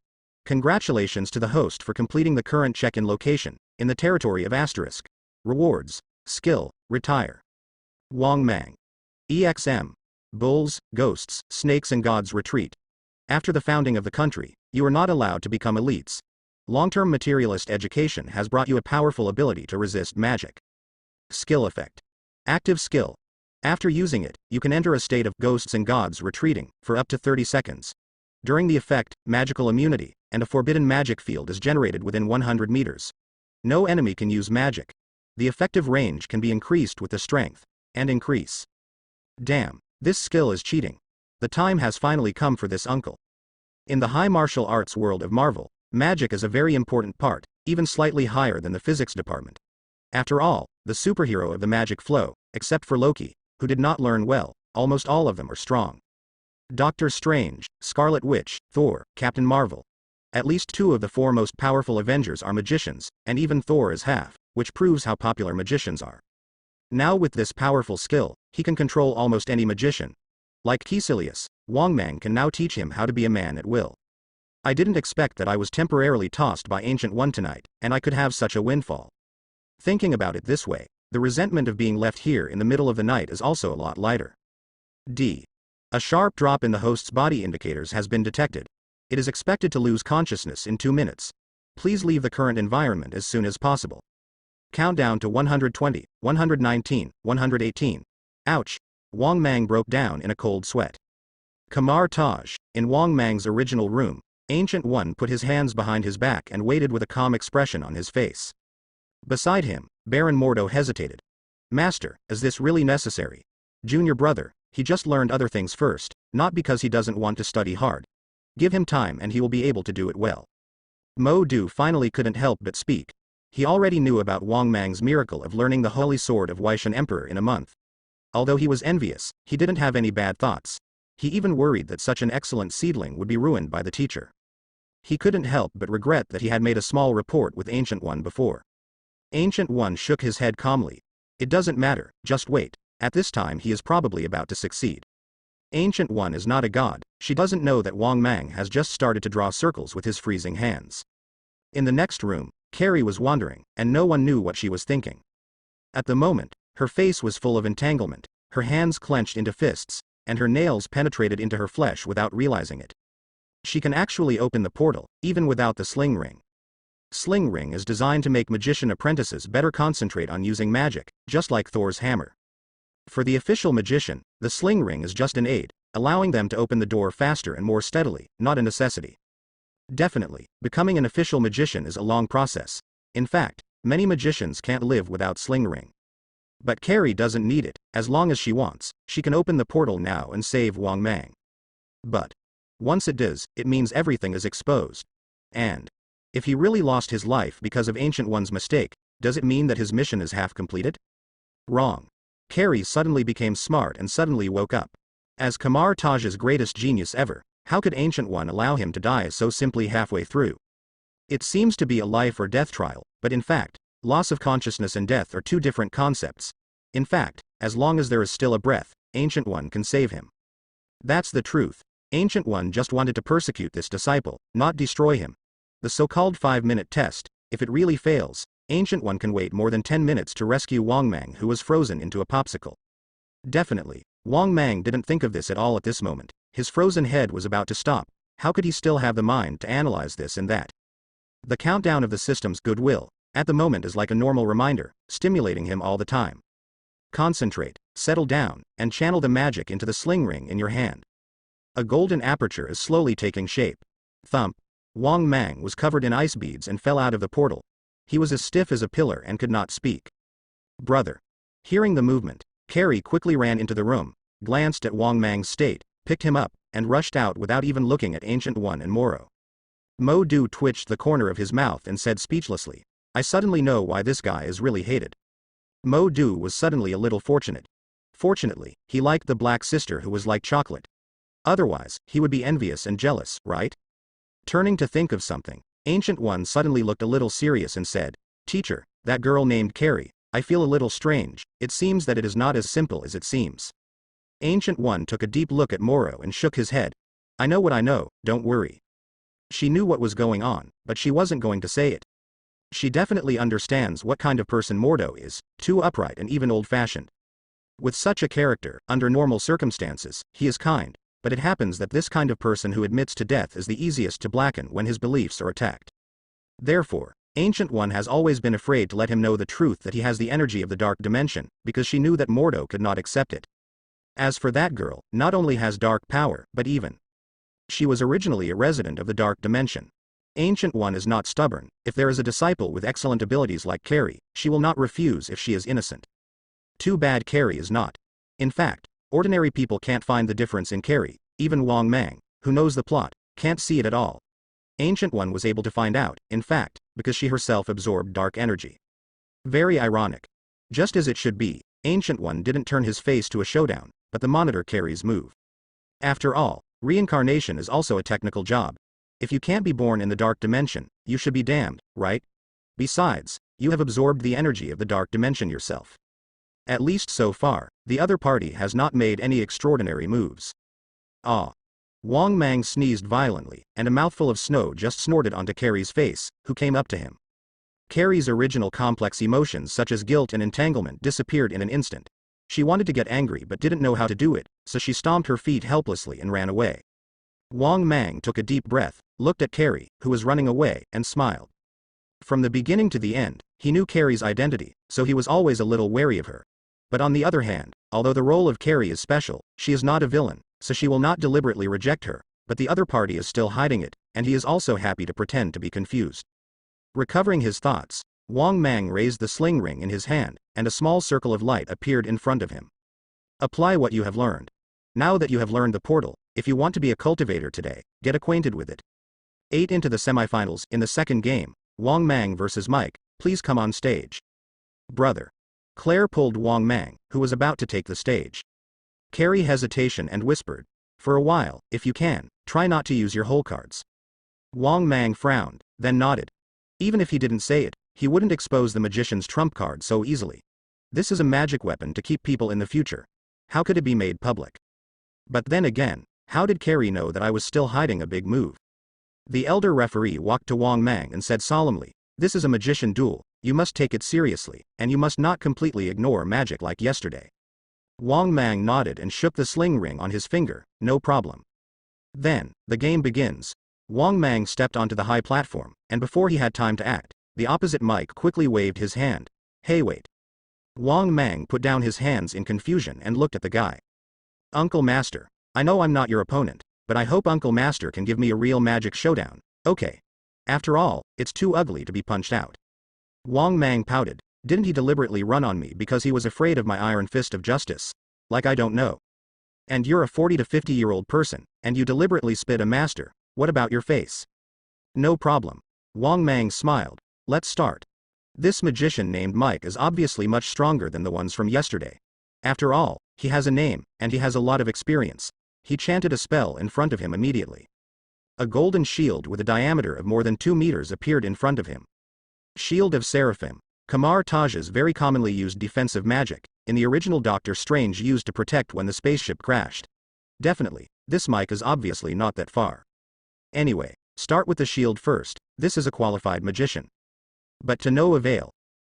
Congratulations to the host for completing the current check-in location, in the territory of *. Rewards. Skill, retire. Wang Mang. EXM. Bulls, ghosts, snakes and gods retreat. After the founding of the country, you are not allowed to become elites. Long-term materialist education has brought you a powerful ability to resist magic. Skill effect. Active skill. After using it, you can enter a state of ghosts and gods retreating for up to 30 seconds. During the effect, magical immunity and a forbidden magic field is generated within 100 meters. No enemy can use magic. The effective range can be increased with the strength and increase. Damn, this skill is cheating. The time has finally come for this uncle. In the high martial arts world of Marvel, magic is a very important part, even slightly higher than the physics department. After all, the superhero of the magic flow, except for Loki, who did not learn well, almost all of them are strong. Doctor Strange, Scarlet Witch, Thor, Captain Marvel. At least 2 of the 4 most powerful Avengers are magicians, and even Thor is half, which proves how popular magicians are. Now with this powerful skill, he can control almost any magician. Like Caecilius, Wang Mang can now teach him how to be a man at will. I didn't expect that I was temporarily tossed by Ancient One tonight, and I could have such a windfall. Thinking about it this way, the resentment of being left here in the middle of the night is also a lot lighter. D. A sharp drop in the host's body indicators has been detected. It is expected to lose consciousness in 2 minutes. Please leave the current environment as soon as possible. Countdown to 120, 119, 118. Ouch. Wang Mang broke down in a cold sweat. Kamar-Taj, in Wang Mang's original room, Ancient One put his hands behind his back and waited with a calm expression on his face. Beside him, Baron Mordo hesitated. Master, is this really necessary? Junior brother, he just learned other things first, not because he doesn't want to study hard. Give him time and he will be able to do it well. Mo Du finally couldn't help but speak. He already knew about Wang Mang's miracle of learning the holy sword of Weixin Emperor in a month. Although he was envious, he didn't have any bad thoughts. He even worried that such an excellent seedling would be ruined by the teacher. He couldn't help but regret that he had made a small report with Ancient One before. Ancient One shook his head calmly. It doesn't matter, just wait. At this time he is probably about to succeed. Ancient One is not a god, she doesn't know that Wang Mang has just started to draw circles with his freezing hands. In the next room, Carrie was wandering, and no one knew what she was thinking. At the moment, her face was full of entanglement, her hands clenched into fists, and her nails penetrated into her flesh without realizing it. She can actually open the portal, even without the sling ring. Sling ring is designed to make magician apprentices better concentrate on using magic, just like Thor's hammer. For the official magician, the sling ring is just an aid, allowing them to open the door faster and more steadily, not a necessity. Definitely, becoming an official magician is a long process. In fact, many magicians can't live without sling ring. But Carrie doesn't need it. As long as she wants, she can open the portal now and save Wang Mang. But once it does, it means everything is exposed. And if he really lost his life because of Ancient One's mistake, does it mean that his mission is half completed? Wrong. Carrie suddenly became smart and suddenly woke up. As Kamar-Taj's greatest genius ever, how could Ancient One allow him to die so simply halfway through? It seems to be a life or death trial, but in fact, loss of consciousness and death are 2 different concepts. In fact, as long as there is still a breath, Ancient One can save him. That's the truth. Ancient One just wanted to persecute this disciple, not destroy him. The so-called 5-minute test, if it really fails, Ancient One can wait more than 10 minutes to rescue Wang Mang, who was frozen into a popsicle. Definitely, Wang Mang didn't think of this at all at this moment. His frozen head was about to stop. How could he still have the mind to analyze this and that? The countdown of the system's goodwill, at the moment, is like a normal reminder, stimulating him all the time. Concentrate, settle down, and channel the magic into the sling ring in your hand. A golden aperture is slowly taking shape. Thump. Wang Mang was covered in ice beads and fell out of the portal. He was as stiff as a pillar and could not speak. Brother. Hearing the movement, Carrie quickly ran into the room, glanced at Wang Mang's state, picked him up, and rushed out without even looking at Ancient One and Moro. Mo Du twitched the corner of his mouth and said speechlessly, I suddenly know why this guy is really hated. Mo Du was suddenly a little fortunate. Fortunately, he liked the black sister who was like chocolate. Otherwise, he would be envious and jealous, right? Turning to think of something, Ancient One suddenly looked a little serious and said, "Teacher, that girl named Carrie, I feel a little strange. It seems that it is not as simple as it seems." Ancient One took a deep look at Moro and shook his head. "I know what I know, don't worry." She knew what was going on, but she wasn't going to say it. She definitely understands what kind of person Mordo is, too upright and even old-fashioned. With such a character, under normal circumstances, he is kind, but it happens that this kind of person who admits to death is the easiest to blacken when his beliefs are attacked. Therefore, Ancient One has always been afraid to let him know the truth that he has the energy of the dark dimension, because she knew that Mordo could not accept it. As for that girl, not only has dark power, but even she was originally a resident of the dark dimension. Ancient One is not stubborn. If there is a disciple with excellent abilities like Carrie, she will not refuse if she is innocent. Too bad Carrie is not. In fact, ordinary people can't find the difference in Carrie. Even Wang Mang, who knows the plot, can't see it at all. Ancient One was able to find out, in fact, because she herself absorbed dark energy. Very ironic. Just as it should be, Ancient One didn't turn his face to a showdown, but the monitor Carrie's move. After all, reincarnation is also a technical job. If you can't be born in the dark dimension, you should be damned, right? Besides, you have absorbed the energy of the dark dimension yourself. At least so far, the other party has not made any extraordinary moves. Ah. Wang Mang sneezed violently, and a mouthful of snow just snorted onto Carrie's face, who came up to him. Carrie's original complex emotions such as guilt and entanglement disappeared in an instant. She wanted to get angry but didn't know how to do it, so she stomped her feet helplessly and ran away. Wang Mang took a deep breath, looked at Carrie, who was running away, and smiled. From the beginning to the end, he knew Carrie's identity, so he was always a little wary of her. But on the other hand, although the role of Carrie is special, she is not a villain, so she will not deliberately reject her, but the other party is still hiding it, and he is also happy to pretend to be confused. Recovering his thoughts, Wang Mang raised the sling ring in his hand, and a small circle of light appeared in front of him. Apply what you have learned. Now that you have learned the portal, if you want to be a cultivator today, get acquainted with it. 8 into the semifinals. In the second game, Wang Mang versus Mike, please come on stage. Brother. Claire pulled Wang Mang, who was about to take the stage. Carrie hesitation and whispered, "For a while, if you can, try not to use your whole cards." Wang Mang frowned, then nodded. Even if he didn't say it, he wouldn't expose the magician's trump card so easily. This is a magic weapon to keep people in the future. How could it be made public? But then again, how did Carrie know that I was still hiding a big move? The elder referee walked to Wang Mang and said solemnly, "This is a magician duel, you must take it seriously, and you must not completely ignore magic like yesterday." Wang Mang nodded and shook the sling ring on his finger, "No problem." Then, the game begins. Wang Mang stepped onto the high platform, and before he had time to act, the opposite Mike quickly waved his hand. "Hey wait." Wang Mang put down his hands in confusion and looked at the guy. "Uncle Master, I know I'm not your opponent, but I hope Uncle Master can give me a real magic showdown, okay? After all, it's too ugly to be punched out." Wang Mang pouted. Didn't he deliberately run on me because he was afraid of my iron fist of justice? Like I don't know. And you're a 40 to 50-year-old person, and you deliberately spit a master. What about your face? No problem. Wang Mang smiled. Let's start. This magician named Mike is obviously much stronger than the ones from yesterday. After all, he has a name, and he has a lot of experience. He chanted a spell in front of him immediately. A golden shield with a diameter of more than 2 meters appeared in front of him. Shield of Seraphim. Kamar-Taj's very commonly used defensive magic, in the original Doctor Strange used to protect when the spaceship crashed. Definitely, this Mike is obviously not that far. Anyway, start with the shield first, this is a qualified magician. But to no avail.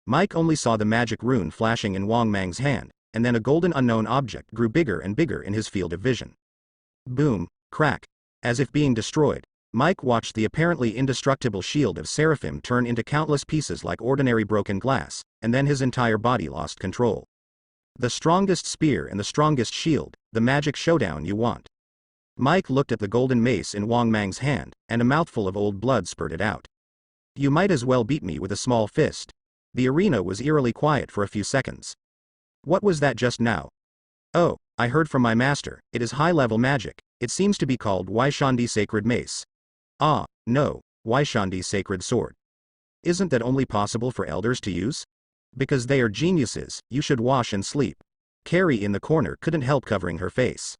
Mike only saw the magic rune flashing in Wang Mang's hand, and then a golden unknown object grew bigger and bigger in his field of vision. Boom, crack. As if being destroyed, Mike watched the apparently indestructible shield of Seraphim turn into countless pieces like ordinary broken glass, and then his entire body lost control. The strongest spear and the strongest shield, the magic showdown you want. Mike looked at the golden mace in Wang Mang's hand, and a mouthful of old blood spurted out. You might as well beat me with a small fist. The arena was eerily quiet for a few seconds. What was that just now? Oh, I heard from my master, it is high-level magic, it seems to be called Waishandi Sacred Mace. Ah, no, Waishandi Sacred Sword. Isn't that only possible for elders to use? Because they are geniuses, you should wash and sleep. Carrie in the corner couldn't help covering her face.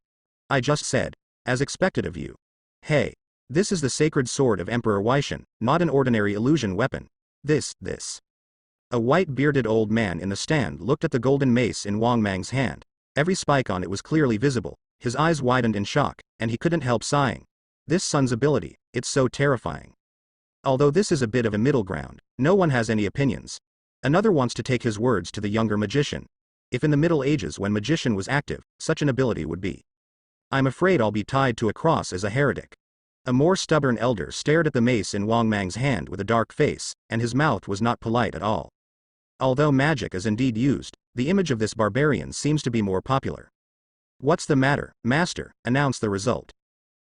I just said, as expected of you. Hey. This is the sacred sword of Emperor Weishan, not an ordinary illusion weapon. This. A white-bearded old man in the stand looked at the golden mace in Wang Mang's hand. Every spike on it was clearly visible. His eyes widened in shock, and he couldn't help sighing. This son's ability, it's so terrifying. Although this is a bit of a middle ground, no one has any opinions. Another wants to take his words to the younger magician. If in the Middle Ages when magician was active, such an ability would be. I'm afraid I'll be tied to a cross as a heretic. A more stubborn elder stared at the mace in Wang Mang's hand with a dark face, and his mouth was not polite at all. Although magic is indeed used, the image of this barbarian seems to be more popular. What's the matter, master? Announce the result.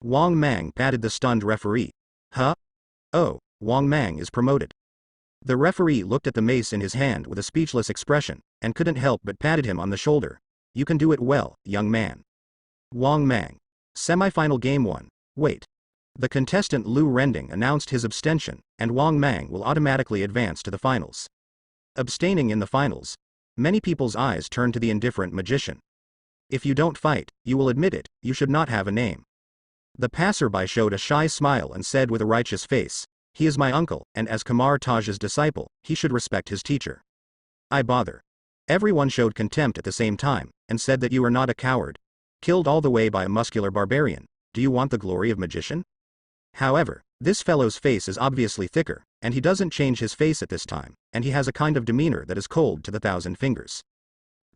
Wang Mang patted the stunned referee. Huh? Oh, Wang Mang is promoted. The referee looked at the mace in his hand with a speechless expression, and couldn't help but patted him on the shoulder. You can do it well, young man. Wang Mang. Semi-final game 1. Wait. The contestant Lu Rending announced his abstention, and Wang Mang will automatically advance to the finals. Abstaining in the finals. Many people's eyes turn to the indifferent magician. If you don't fight, you will admit it, you should not have a name. The passerby showed a shy smile and said with a righteous face, he is my uncle, and as Kamar-Taj's disciple, he should respect his teacher. I bother. Everyone showed contempt at the same time, and said that you are not a coward. Killed all the way by a muscular barbarian, do you want the glory of magician? However, this fellow's face is obviously thicker, and he doesn't change his face at this time, and he has a kind of demeanor that is cold to the 1,000 fingers.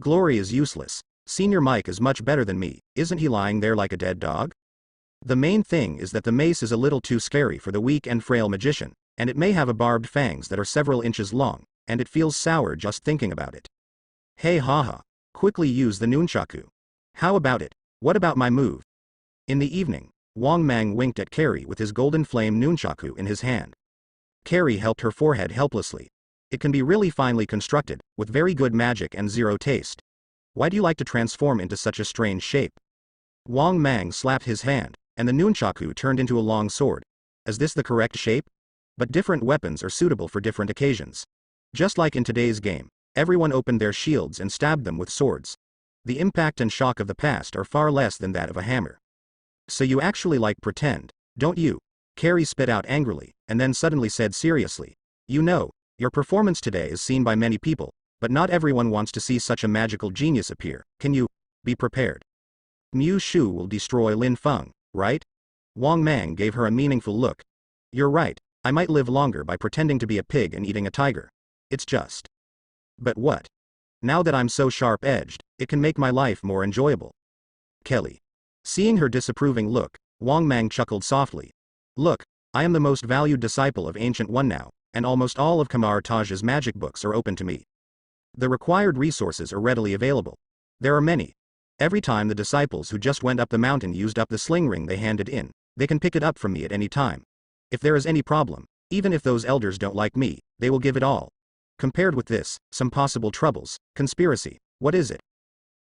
Glory is useless. Senior Mike is much better than me, isn't he lying there like a dead dog? The main thing is that the mace is a little too scary for the weak and frail magician, and it may have a barbed fangs that are several inches long, and it feels sour just thinking about it. Hey haha. Quickly use the nunchaku. How about it? What about my move? In the evening, Wang Mang winked at Carrie with his golden flame nunchaku in his hand. Carrie helped her forehead helplessly. It can be really finely constructed, with very good magic and zero taste. Why do you like to transform into such a strange shape? Wang Mang slapped his hand, and the nunchaku turned into a long sword. Is this the correct shape? But different weapons are suitable for different occasions. Just like in today's game, everyone opened their shields and stabbed them with swords. The impact and shock of the past are far less than that of a hammer. So you actually like pretend, don't you? Carrie spit out angrily, and then suddenly said seriously. You know, your performance today is seen by many people, but not everyone wants to see such a magical genius appear. Can you be prepared? Mu Shu will destroy Lin Feng, right? Wang Mang gave her a meaningful look. You're right, I might live longer by pretending to be a pig and eating a tiger. It's just. But what? Now that I'm so sharp-edged, it can make my life more enjoyable. Kelly. Seeing her disapproving look, Wang Mang chuckled softly. Look, I am the most valued disciple of Ancient One now, and almost all of Kamar-Taj's magic books are open to me. The required resources are readily available. There are many. Every time the disciples who just went up the mountain used up the sling ring they handed in, they can pick it up from me at any time. If there is any problem, even if those elders don't like me, they will give it all. Compared with this, some possible troubles, conspiracy, what is it?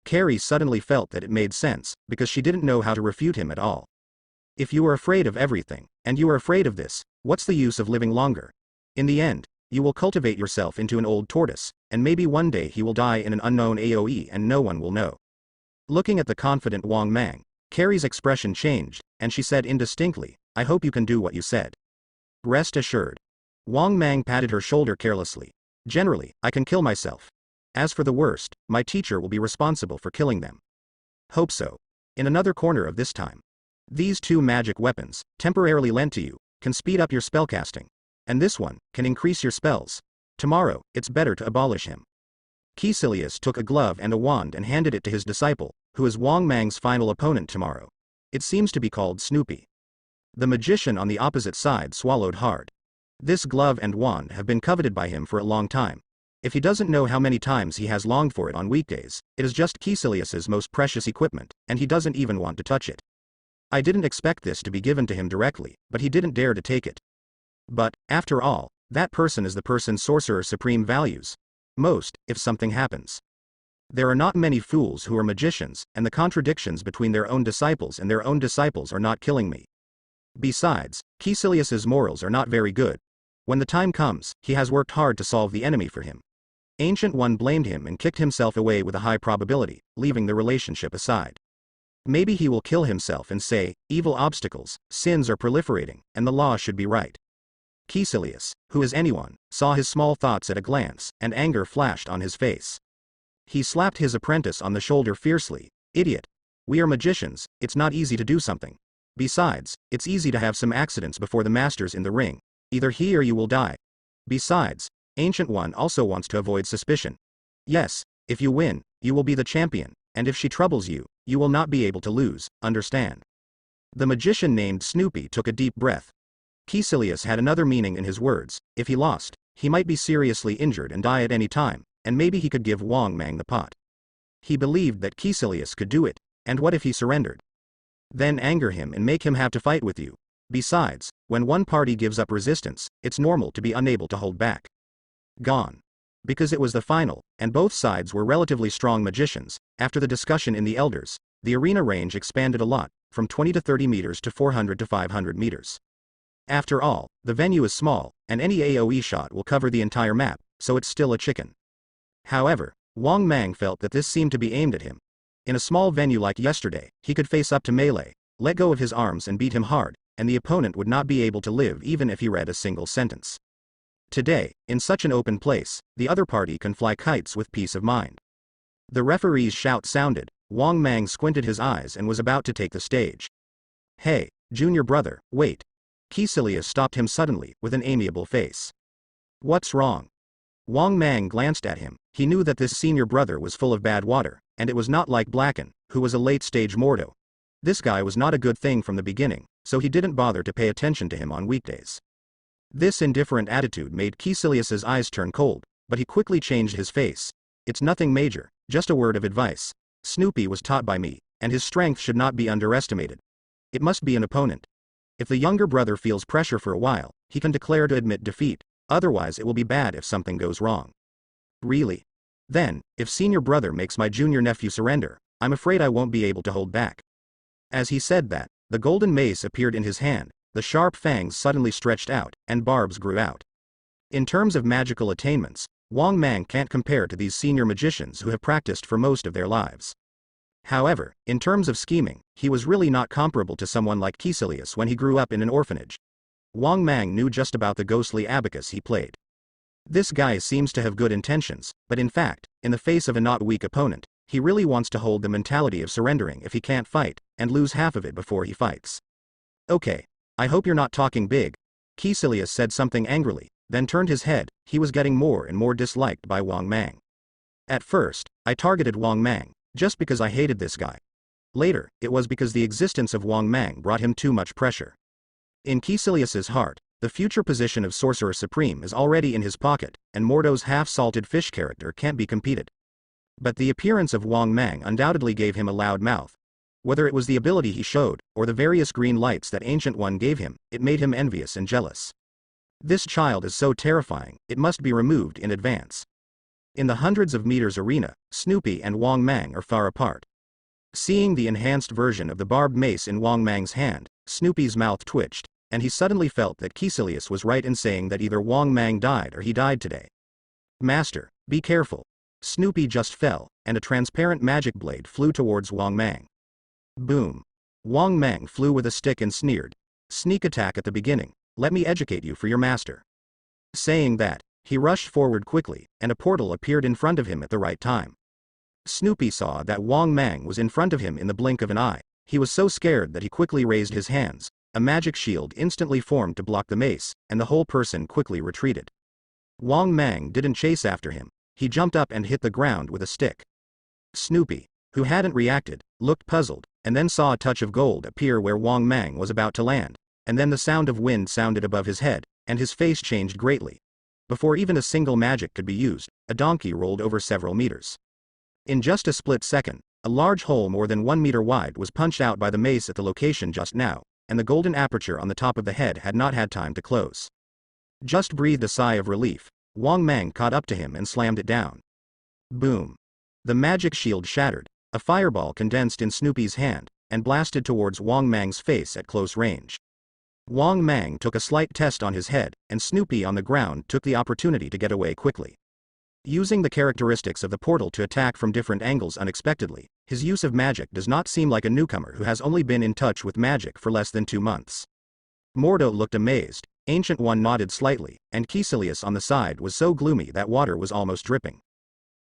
Carrie suddenly felt that it made sense, because she didn't know how to refute him at all. If you are afraid of everything, and you are afraid of this, what's the use of living longer? In the end, you will cultivate yourself into an old tortoise, and maybe one day he will die in an unknown AoE and no one will know. Looking at the confident Wang Mang, Carrie's expression changed, and she said indistinctly, I hope you can do what you said. Rest assured. Wang Mang patted her shoulder carelessly. Generally, I can kill myself. As for the worst, my teacher will be responsible for killing them. Hope so. In another corner of this time. These two magic weapons, temporarily lent to you, can speed up your spellcasting. And this one, can increase your spells. Tomorrow, it's better to abolish him. Caecilius took a glove and a wand and handed it to his disciple, who is Wang Mang's final opponent tomorrow. It seems to be called Snoopy. The magician on the opposite side swallowed hard. This glove and wand have been coveted by him for a long time. If he doesn't know how many times he has longed for it on weekdays, it is just Caecilius's most precious equipment, and he doesn't even want to touch it. I didn't expect this to be given to him directly, but he didn't dare to take it. But, after all, that person is the person Sorcerer Supreme values most, if something happens. There are not many fools who are magicians, and the contradictions between their own disciples and their own disciples are not killing me. Besides, Caecilius's morals are not very good. When the time comes, he has worked hard to solve the enemy for him. Ancient One blamed him and kicked himself away with a high probability, leaving the relationship aside. Maybe he will kill himself and say, evil obstacles, sins are proliferating, and the law should be right. Caecilius, who is anyone, saw his small thoughts at a glance, and anger flashed on his face. He slapped his apprentice on the shoulder fiercely. Idiot. We are magicians, it's not easy to do something. Besides, it's easy to have some accidents before the master's in the ring. Either he or you will die. Besides, Ancient One also wants to avoid suspicion. Yes, if you win, you will be the champion, and if she troubles you, you will not be able to lose, understand? The magician named Snoopy took a deep breath. Caecilius had another meaning in his words. If he lost, he might be seriously injured and die at any time, and maybe he could give Wang Mang the pot. He believed that Caecilius could do it, and what if he surrendered? Then anger him and make him have to fight with you. Besides, when one party gives up resistance, it's normal to be unable to hold back. Gone. Because it was the final, and both sides were relatively strong magicians, after the discussion in the Elders, the arena range expanded a lot, from 20 to 30 meters to 400 to 500 meters. After all, the venue is small, and any AoE shot will cover the entire map, so it's still a chicken. However, Wang Mang felt that this seemed to be aimed at him. In a small venue like yesterday, he could face up to melee, let go of his arms and beat him hard, and the opponent would not be able to live even if he read a single sentence. Today, in such an open place, the other party can fly kites with peace of mind. The referee's shout sounded. Wang Mang squinted his eyes and was about to take the stage. Hey, junior brother, wait. Caecilius stopped him suddenly, with an amiable face. What's wrong? Wang Mang glanced at him. He knew that this senior brother was full of bad water, and it was not like Blacken, who was a late-stage mortal. This guy was not a good thing from the beginning, so he didn't bother to pay attention to him on weekdays. This indifferent attitude made Caecilius's eyes turn cold, but he quickly changed his face. It's nothing major, just a word of advice. Snoopy was taught by me, and his strength should not be underestimated. It must be an opponent. If the younger brother feels pressure for a while, he can declare to admit defeat, otherwise it will be bad if something goes wrong. Really? Then, if senior brother makes my junior nephew surrender, I'm afraid I won't be able to hold back. As he said that, the golden mace appeared in his hand, the sharp fangs suddenly stretched out, and barbs grew out. In terms of magical attainments, Wang Mang can't compare to these senior magicians who have practiced for most of their lives. However, in terms of scheming, he was really not comparable to someone like Caecilius when he grew up in an orphanage. Wang Mang knew just about the ghostly abacus he played. This guy seems to have good intentions, but in fact, in the face of a not weak opponent, he really wants to hold the mentality of surrendering if he can't fight, and lose half of it before he fights. Okay, I hope you're not talking big. Caecilius said something angrily, then turned his head. He was getting more and more disliked by Wang Mang. At first, I targeted Wang Mang, just because I hated this guy. Later, it was because the existence of Wang Mang brought him too much pressure. In Caecilius's heart, the future position of Sorcerer Supreme is already in his pocket, and Mordo's half-salted fish character can't be competed. But the appearance of Wang Mang undoubtedly gave him a loud mouth. Whether it was the ability he showed, or the various green lights that Ancient One gave him, it made him envious and jealous. This child is so terrifying, it must be removed in advance. In the hundreds of meters arena, Snoopy and Wang Mang are far apart. Seeing the enhanced version of the barbed mace in Wang Mang's hand, Snoopy's mouth twitched, and he suddenly felt that Caecilius was right in saying that either Wang Mang died or he died today. Master, be careful. Snoopy just fell, and a transparent magic blade flew towards Wang Mang. Boom. Wang Mang flew with a stick and sneered. Sneak attack at the beginning, let me educate you for your master. Saying that, he rushed forward quickly, and a portal appeared in front of him at the right time. Snoopy saw that Wang Mang was in front of him in the blink of an eye. He was so scared that he quickly raised his hands. A magic shield instantly formed to block the mace, and the whole person quickly retreated. Wang Mang didn't chase after him. He jumped up and hit the ground with a stick. Snoopy, who hadn't reacted, looked puzzled, and then saw a touch of gold appear where Wang Mang was about to land, and then the sound of wind sounded above his head, and his face changed greatly. Before even a single magic could be used, a donkey rolled over several meters. In just a split second, a large hole more than 1 meter wide was punched out by the mace at the location just now, and the golden aperture on the top of the head had not had time to close. Just breathed a sigh of relief. Wang Mang caught up to him and slammed it down. Boom. The magic shield shattered. A fireball condensed in Snoopy's hand, and blasted towards Wang Mang's face at close range. Wang Mang took a slight test on his head, and Snoopy on the ground took the opportunity to get away quickly. Using the characteristics of the portal to attack from different angles unexpectedly, his use of magic does not seem like a newcomer who has only been in touch with magic for less than 2 months. Mordo looked amazed, Ancient One nodded slightly, and Caecilius on the side was so gloomy that water was almost dripping.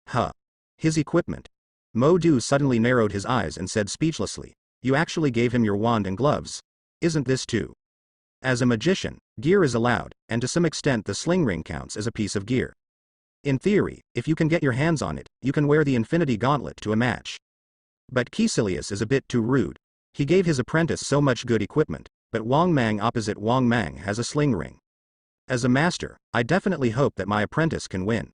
Huh. His equipment. Modu suddenly narrowed his eyes and said speechlessly, "You actually gave him your wand and gloves? Isn't this too?" As a magician, gear is allowed, and to some extent the sling ring counts as a piece of gear. In theory, if you can get your hands on it, you can wear the Infinity Gauntlet to a match. But Caecilius is a bit too rude. He gave his apprentice so much good equipment, but Wang Mang opposite Wang Mang has a sling ring. As a master, I definitely hope that my apprentice can win.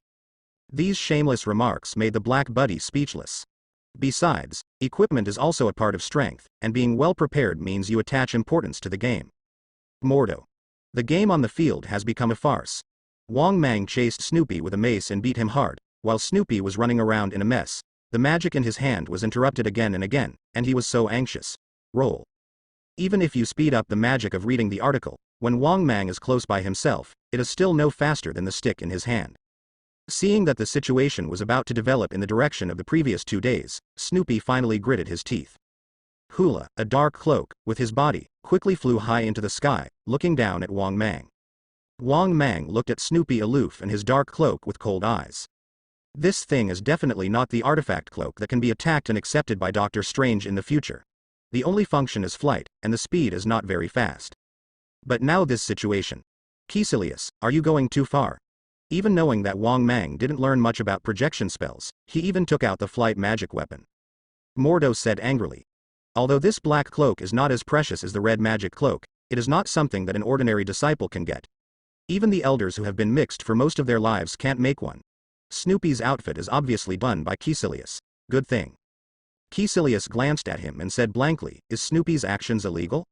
These shameless remarks made the Black Buddy speechless. Besides, equipment is also a part of strength, and being well prepared means you attach importance to the game. Mordo. The game on the field has become a farce. Wang Mang chased Snoopy with a mace and beat him hard, while Snoopy was running around in a mess. The magic in his hand was interrupted again and again, and he was so anxious. Roll. Even if you speed up the magic of reading the article, when Wang Mang is close by himself, it is still no faster than the stick in his hand. Seeing that the situation was about to develop in the direction of the previous 2 days, Snoopy finally gritted his teeth. Hula, a dark cloak, with his body, quickly flew high into the sky, looking down at Wang Mang. Wang Mang looked at Snoopy aloof and his dark cloak with cold eyes. This thing is definitely not the artifact cloak that can be attacked and accepted by Doctor Strange in the future. The only function is flight, and the speed is not very fast. But now this situation. Caecilius, are you going too far? Even knowing that Wang Mang didn't learn much about projection spells, he even took out the flight magic weapon. Mordo said angrily. Although this black cloak is not as precious as the red magic cloak, it is not something that an ordinary disciple can get. Even the elders who have been mixed for most of their lives can't make one. Snoopy's outfit is obviously done by Caecilius. Good thing. Caecilius glanced at him and said blankly, "Is Snoopy's actions illegal?"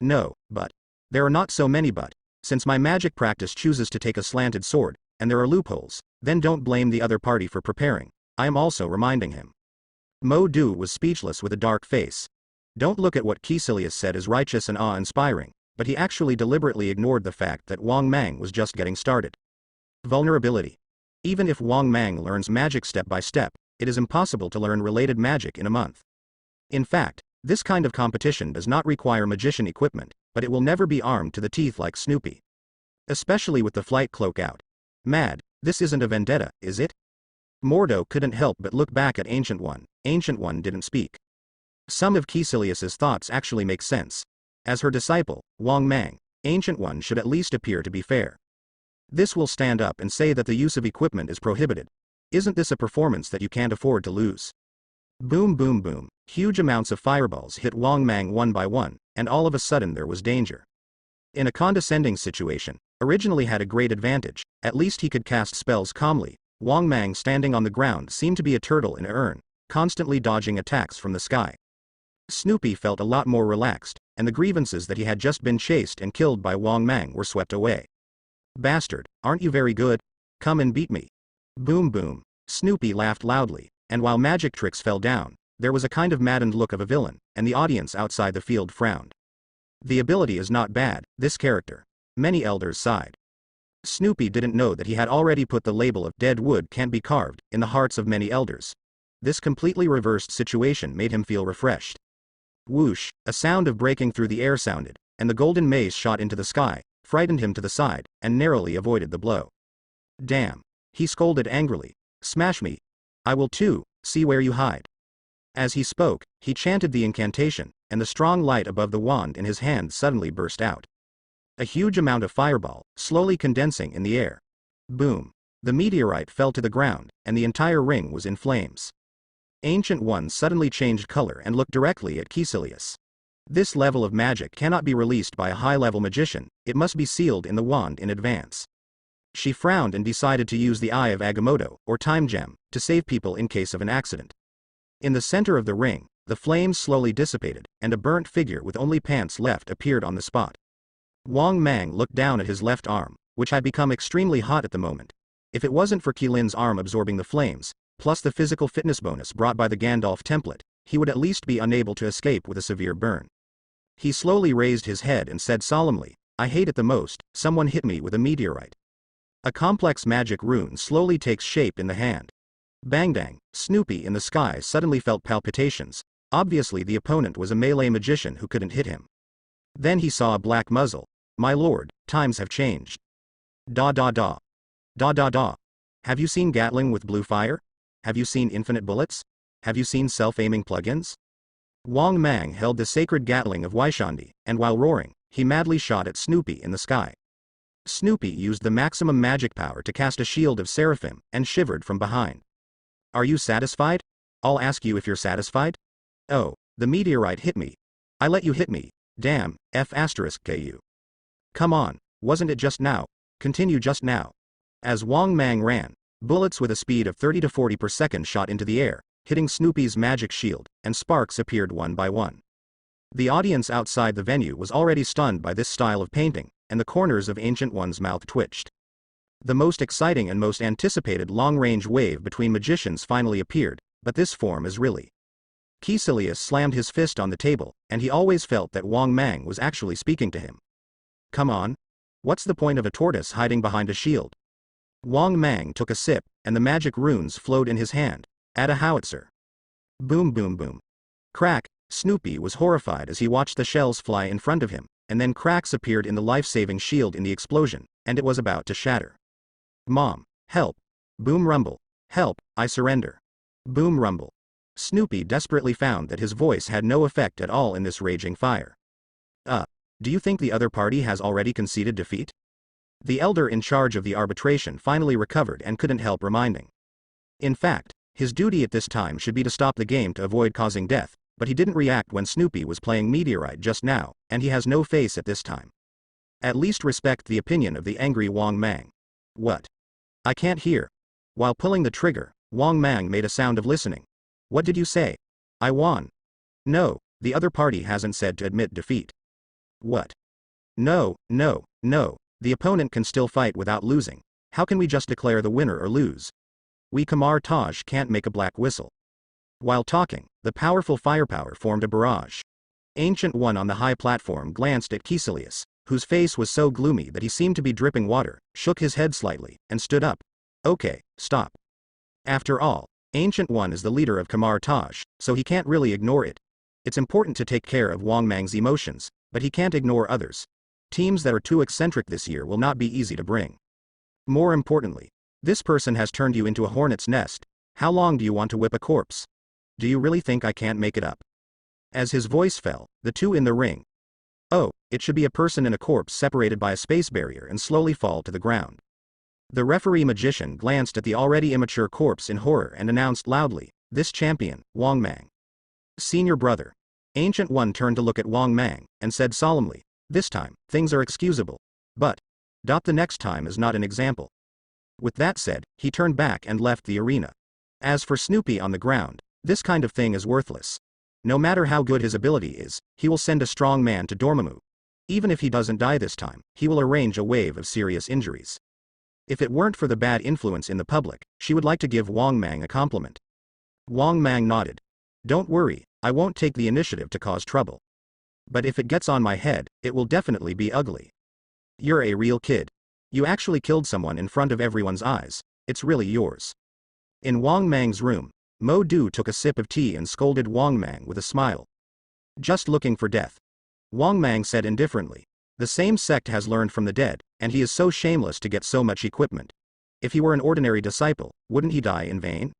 "No, but. There are not so many but. Since my magic practice chooses to take a slanted sword, and there are loopholes, then don't blame the other party for preparing. I am also reminding him." Mo Du was speechless with a dark face. Don't look at what Caecilius said as righteous and awe-inspiring, but he actually deliberately ignored the fact that Wang Mang was just getting started. Vulnerability. Even if Wang Mang learns magic step by step, it is impossible to learn related magic in a month. In fact, this kind of competition does not require magician equipment, but it will never be armed to the teeth like Snoopy. Especially with the flight cloak out. Mad, this isn't a vendetta, is it? Mordo couldn't help but look back at Ancient One. Ancient One didn't speak. Some of Caecilius's thoughts actually make sense. As her disciple, Wang Mang, Ancient One should at least appear to be fair. This will stand up and say that the use of equipment is prohibited. Isn't this a performance that you can't afford to lose? Boom boom boom, huge amounts of fireballs hit Wang Mang one by one, and all of a sudden there was danger. In a condescending situation, originally had a great advantage, at least he could cast spells calmly. Wang Mang standing on the ground seemed to be a turtle in an urn, constantly dodging attacks from the sky. Snoopy felt a lot more relaxed, and the grievances that he had just been chased and killed by Wang Mang were swept away. Bastard, aren't you very good? Come and beat me. Boom boom. Snoopy laughed loudly, and while magic tricks fell down, there was a kind of maddened look of a villain, and the audience outside the field frowned. The ability is not bad, this character. Many elders sighed. Snoopy didn't know that he had already put the label of dead wood can't be carved in the hearts of many elders. This completely reversed situation made him feel refreshed. Whoosh, a sound of breaking through the air sounded, and the golden mace shot into the sky, frightened him to the side, and narrowly avoided the blow. Damn. He scolded angrily. Smash me. I will too, see where you hide. As he spoke, he chanted the incantation, and the strong light above the wand in his hand suddenly burst out. A huge amount of fireball, slowly condensing in the air. Boom. The meteorite fell to the ground, and the entire ring was in flames. Ancient One suddenly changed color and looked directly at Caecilius. This level of magic cannot be released by a high-level magician, it must be sealed in the wand in advance. She frowned and decided to use the Eye of Agamotto, or Time Gem, to save people in case of an accident. In the center of the ring, the flames slowly dissipated, and a burnt figure with only pants left appeared on the spot. Wang Mang looked down at his left arm, which had become extremely hot at the moment. If it wasn't for Keelin's arm absorbing the flames, plus the physical fitness bonus brought by the Gandalf template, he would at least be unable to escape with a severe burn. He slowly raised his head and said solemnly, I hate it the most, someone hit me with a meteorite. A complex magic rune slowly takes shape in the hand. Bang dang, Snoopy in the sky suddenly felt palpitations. Obviously the opponent was a melee magician who couldn't hit him. Then he saw a black muzzle. My lord, times have changed. Da da da. Da da da. Have you seen Gatling with blue fire? Have you seen infinite bullets? Have you seen self-aiming plugins? Wang Mang held the sacred Gatling of Waishandi, and while roaring, he madly shot at Snoopy in the sky. Snoopy used the maximum magic power to cast a shield of seraphim, and shivered from behind. Are you satisfied? I'll ask you if you're satisfied? Oh, the meteorite hit me. I let you hit me. Damn, F***ku. Come on, wasn't it just now? Continue just now. As Wang Mang ran, bullets with a speed of 30 to 40 per second shot into the air, hitting Snoopy's magic shield, and sparks appeared one by one. The audience outside the venue was already stunned by this style of painting, and the corners of Ancient One's mouth twitched. The most exciting and most anticipated long-range wave between magicians finally appeared, but this form is really. Caecilius slammed his fist on the table, and he always felt that Wang Mang was actually speaking to him. Come on. What's the point of a tortoise hiding behind a shield? Wang Mang took a sip, and the magic runes flowed in his hand. Add a howitzer. Boom boom boom. Crack, Snoopy was horrified as he watched the shells fly in front of him, and then cracks appeared in the life-saving shield in the explosion, and it was about to shatter. Mom, help. Boom rumble. Help, I surrender. Boom rumble. Snoopy desperately found that his voice had no effect at all in this raging fire. Do you think the other party has already conceded defeat? The elder in charge of the arbitration finally recovered and couldn't help reminding. In fact, his duty at this time should be to stop the game to avoid causing death, but he didn't react when Snoopy was playing Meteorite just now, and he has no face at this time. At least respect the opinion of the angry Wang Mang. What? I can't hear. While pulling the trigger, Wang Mang made a sound of listening. What did you say? I won. No, the other party hasn't said to admit defeat. What? No, no, no, the opponent can still fight without losing. How can we just declare the winner or lose? We Kamar-Taj can't make a black whistle. While talking, the powerful firepower formed a barrage. Ancient One on the high platform glanced at Caecilius, whose face was so gloomy that he seemed to be dripping water, shook his head slightly, and stood up. Okay, stop. After all, Ancient One is the leader of Kamar-Taj, so he can't really ignore it. It's important to take care of Wang Mang's emotions, but he can't ignore others. Teams that are too eccentric this year will not be easy to bring. More importantly, this person has turned you into a hornet's nest. How long do you want to whip a corpse? Do you really think I can't make it up? As his voice fell, the two in the ring. Oh, it should be a person and a corpse separated by a space barrier and slowly fall to the ground. The referee magician glanced at the already immature corpse in horror and announced loudly, this champion, Wang Mang. Senior brother. Ancient One turned to look at Wang Mang, and said solemnly, this time, things are excusable. But, the next time is not an example. With that said, he turned back and left the arena. As for Snoopy on the ground, this kind of thing is worthless. No matter how good his ability is, he will send a strong man to Dormammu. Even if he doesn't die this time, he will arrange a wave of serious injuries. If it weren't for the bad influence in the public, she would like to give Wang Mang a compliment. Wang Mang nodded. Don't worry, I won't take the initiative to cause trouble. But if it gets on my head, it will definitely be ugly. You're a real kid. You actually killed someone in front of everyone's eyes. It's really yours. In Wang Mang's room, Mo Du took a sip of tea and scolded Wang Mang with a smile. Just looking for death. Wang Mang said indifferently. The same sect has learned from the dead, and he is so shameless to get so much equipment. If he were an ordinary disciple, wouldn't he die in vain?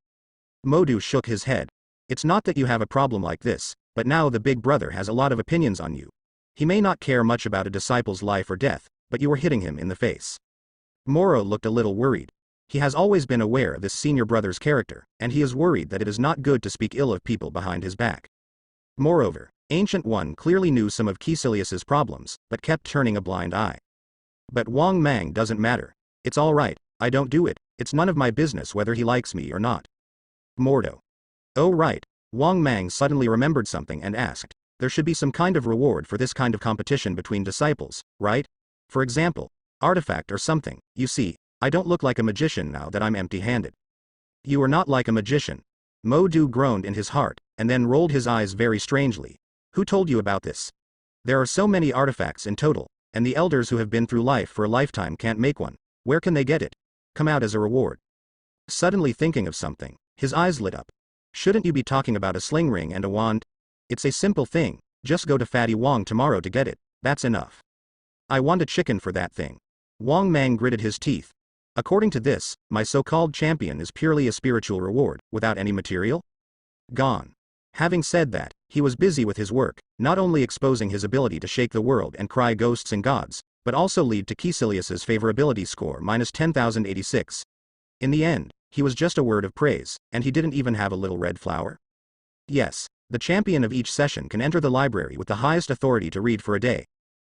Mo Du shook his head. It's not that you have a problem like this, but now the big brother has a lot of opinions on you. He may not care much about a disciple's life or death, but you are hitting him in the face. Moro looked a little worried. He has always been aware of this senior brother's character, and he is worried that it is not good to speak ill of people behind his back. Moreover, Ancient One clearly knew some of Caecilius's problems, but kept turning a blind eye. But Wang Mang doesn't matter. It's all right, I don't do it, it's none of my business whether he likes me or not. Mordo. Oh right, Wang Mang suddenly remembered something and asked, there should be some kind of reward for this kind of competition between disciples, right? For example, artifact or something. You see, I don't look like a magician now that I'm empty-handed. You are not like a magician. Mo Du groaned in his heart, and then rolled his eyes very strangely. Who told you about this? There are so many artifacts in total, and the elders who have been through life for a lifetime can't make one. Where can they get it? Come out as a reward. Suddenly thinking of something, his eyes lit up. Shouldn't you be talking about a sling ring and a wand? It's a simple thing, just go to Fatty Wong tomorrow to get it, that's enough. I want a chicken for that thing. Wong Mang gritted his teeth. According to this, my so-called champion is purely a spiritual reward, without any material? Gone. Having said that, he was busy with his work, not only exposing his ability to shake the world and cry ghosts and gods, but also lead to Caecilius's favorability score minus 10,086. In the end, he was just a word of praise, and he didn't even have a little red flower. Yes, the champion of each session can enter the library with the highest authority to read for a day.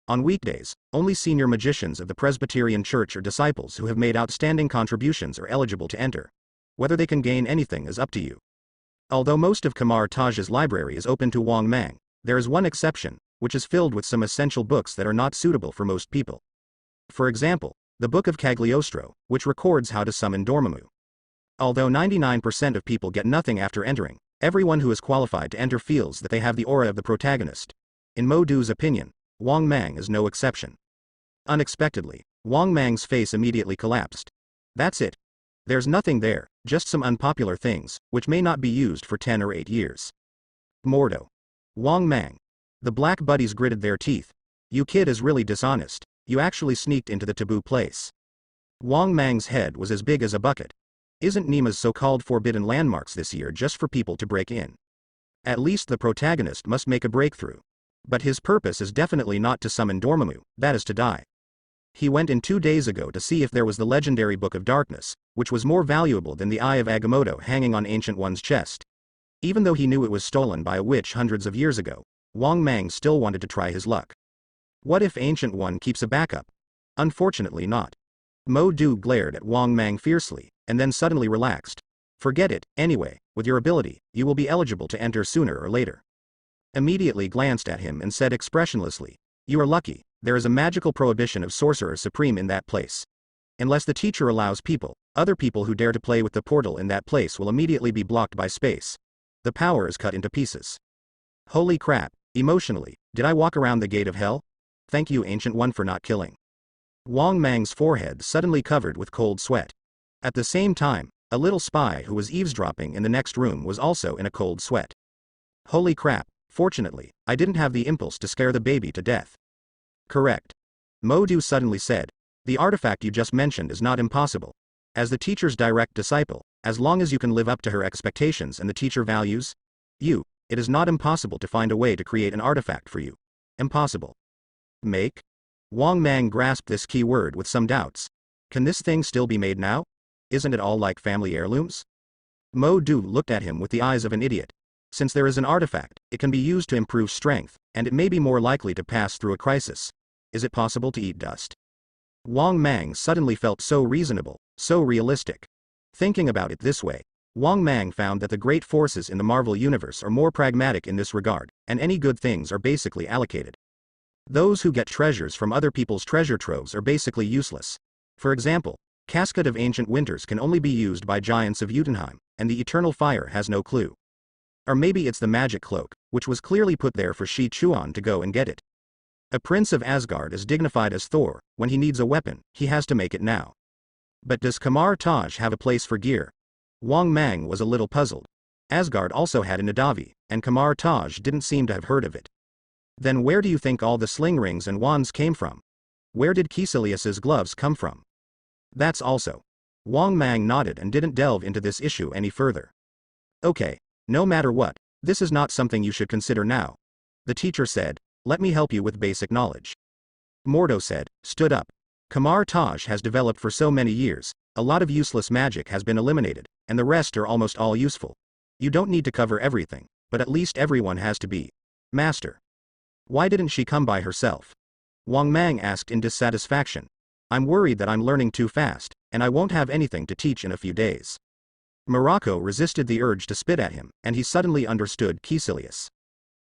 On weekdays, only senior magicians of the Presbyterian Church or disciples who have made outstanding contributions are eligible to enter. Whether they can gain anything is up to you. Although most of Kamar-Taj's library is open to Wong Mang, there is one exception, which is filled with some essential books that are not suitable for most people. For example, the Book of Cagliostro, which records how to summon Dormammu. Although 99% of people get nothing after entering, everyone who is qualified to enter feels that they have the aura of the protagonist. In Mo Du's opinion, Wong Mang is no exception. Unexpectedly, Wong Mang's face immediately collapsed. That's it. There's nothing there, just some unpopular things, which may not be used for 10 or 8 years. Mordo. Wong Mang. The black buddies gritted their teeth. You kid is really dishonest, you actually sneaked into the taboo place. Wong Mang's head was as big as a bucket. Isn't Nima's so-called forbidden landmarks this year just for people to break in? At least the protagonist must make a breakthrough. But his purpose is definitely not to summon Dormammu, that is to die. He went in 2 days ago to see if there was the legendary Book of Darkness, which was more valuable than the Eye of Agamotto hanging on Ancient One's chest. Even though he knew it was stolen by a witch hundreds of years ago, Wong Mang still wanted to try his luck. What if Ancient One keeps a backup? Unfortunately not. Mo Du glared at Wong Mang fiercely, and then suddenly relaxed. Forget it, anyway, with your ability, you will be eligible to enter sooner or later. Immediately glanced at him and said expressionlessly, you are lucky, there is a magical prohibition of Sorcerer Supreme in that place. Unless the teacher allows people, other people who dare to play with the portal in that place will immediately be blocked by space. The power is cut into pieces. Holy crap, emotionally, did I walk around the gate of hell? Thank you Ancient One for not killing. Wong Mang's forehead suddenly covered with cold sweat. At the same time, a little spy who was eavesdropping in the next room was also in a cold sweat. Holy crap, fortunately, I didn't have the impulse to scare the baby to death. Correct. Mo Du suddenly said, the artifact you just mentioned is not impossible. As the teacher's direct disciple, as long as you can live up to her expectations and the teacher values you, it is not impossible to find a way to create an artifact for you. Impossible. Make? Wong Mang grasped this key word with some doubts. Can this thing still be made now? Isn't it all like family heirlooms? Mo Du looked at him with the eyes of an idiot. Since there is an artifact, it can be used to improve strength, and it may be more likely to pass through a crisis. Is it possible to eat dust? Wong Mang suddenly felt so reasonable, so realistic. Thinking about it this way, Wong Mang found that the great forces in the Marvel Universe are more pragmatic in this regard, and any good things are basically allocated. Those who get treasures from other people's treasure troves are basically useless. For example, Casket of Ancient Winters can only be used by giants of Jotunheim, and the Eternal Fire has no clue. Or maybe it's the magic cloak, which was clearly put there for Shi Chuan to go and get it. A prince of Asgard is dignified as Thor, when he needs a weapon, he has to make it now. But does Kamar-Taj have a place for gear? Wong Mang was a little puzzled. Asgard also had a Nadavi, and Kamar-Taj didn't seem to have heard of it. Then where do you think all the sling rings and wands came from? Where did Caecilius's gloves come from? That's also. Wong Mang nodded and didn't delve into this issue any further. Okay, no matter what, this is not something you should consider now. The teacher said, let me help you with basic knowledge. Mordo said, stood up. Kamar-Taj has developed for so many years, a lot of useless magic has been eliminated, and the rest are almost all useful. You don't need to cover everything, but at least everyone has to be master. Why didn't she come by herself? Wong Mang asked in dissatisfaction. I'm worried that I'm learning too fast, and I won't have anything to teach in a few days. Morocco resisted the urge to spit at him, and he suddenly understood Caecilius.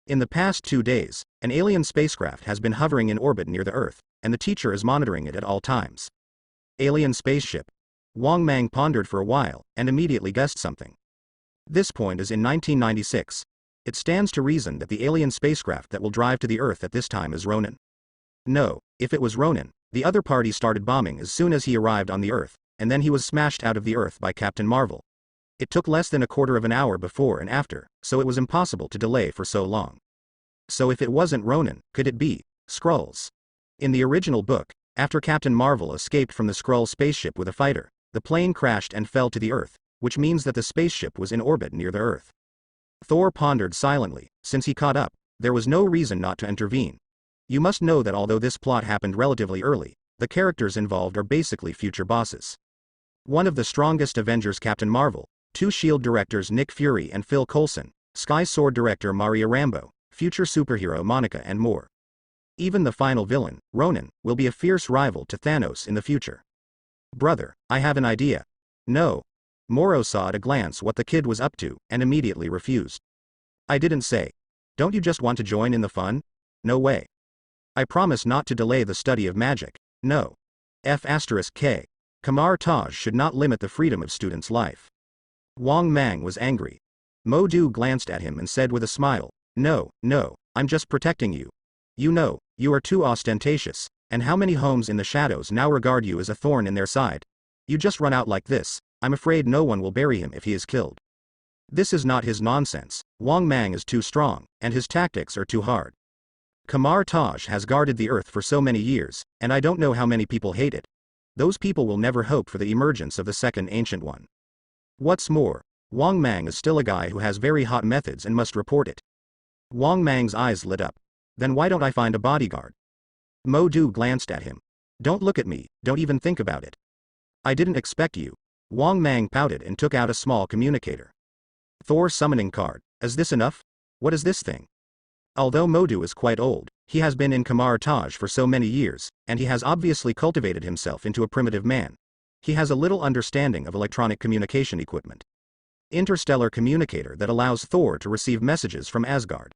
In the past 2 days, an alien spacecraft has been hovering in orbit near the Earth, and the teacher is monitoring it at all times. Alien spaceship. Wong Mang pondered for a while, and immediately guessed something. This point is in 1996. It stands to reason that the alien spacecraft that will drive to the Earth at this time is Ronin. No, if it was Ronin, The other party started bombing as soon as he arrived on the Earth, and then he was smashed out of the Earth by Captain Marvel. It took less than a quarter of an hour before and after, so it was impossible to delay for so long. So if it wasn't Ronan, could it be Skrulls? In the original book, after Captain Marvel escaped from the Skrull spaceship with a fighter, the plane crashed and fell to the Earth, which means that the spaceship was in orbit near the Earth. Thor pondered silently. Since he caught up, there was no reason not to intervene. You must know that although this plot happened relatively early, the characters involved are basically future bosses. One of the strongest Avengers, Captain Marvel, two S.H.I.E.L.D. directors Nick Fury and Phil Coulson, Sky Sword director Maria Rambeau, future superhero Monica, and more. Even the final villain, Ronan, will be a fierce rival to Thanos in the future. Brother, I have an idea. No. Moro saw at a glance what the kid was up to, and immediately refused. I didn't say. Don't you just want to join in the fun? No way. I promise not to delay the study of magic. No. F*K. Kamar-Taj should not limit the freedom of students' life. Wang Mang was angry. Mo Du glanced at him and said with a smile, No, I'm just protecting you. You know, you are too ostentatious, and how many homes in the shadows now regard you as a thorn in their side? You just run out like this, I'm afraid no one will bury him if he is killed. This is not his nonsense. Wang Mang is too strong, and his tactics are too hard. Kamar-Taj has guarded the Earth for so many years, and I don't know how many people hate it. Those people will never hope for the emergence of the second Ancient One. What's more, Wang Mang is still a guy who has very hot methods and must report it. Wang Mang's eyes lit up. Then why don't I find a bodyguard? Mo Du glanced at him. Don't look at me, don't even think about it. I didn't expect you. Wang Mang pouted and took out a small communicator. Thor summoning card. Is this enough? What is this thing? Although Mo Du is quite old, he has been in Kamar-Taj for so many years, and he has obviously cultivated himself into a primitive man. He has a little understanding of electronic communication equipment. Interstellar communicator that allows Thor to receive messages from Asgard.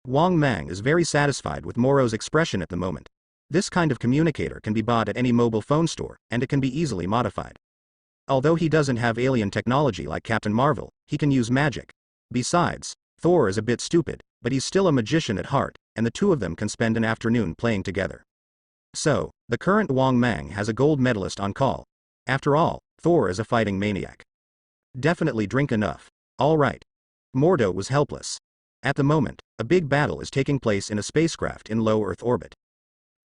Wang Mang is very satisfied with Moro's expression at the moment. This kind of communicator can be bought at any mobile phone store, and it can be easily modified. Although he doesn't have alien technology like Captain Marvel, he can use magic. Besides, Thor is a bit stupid, but he's still a magician at heart, and the two of them can spend an afternoon playing together. So, the current Wang Mang has a gold medalist on call. After all, Thor is a fighting maniac. Definitely drink enough. All right. Mordo was helpless. At the moment, a big battle is taking place in a spacecraft in low Earth orbit.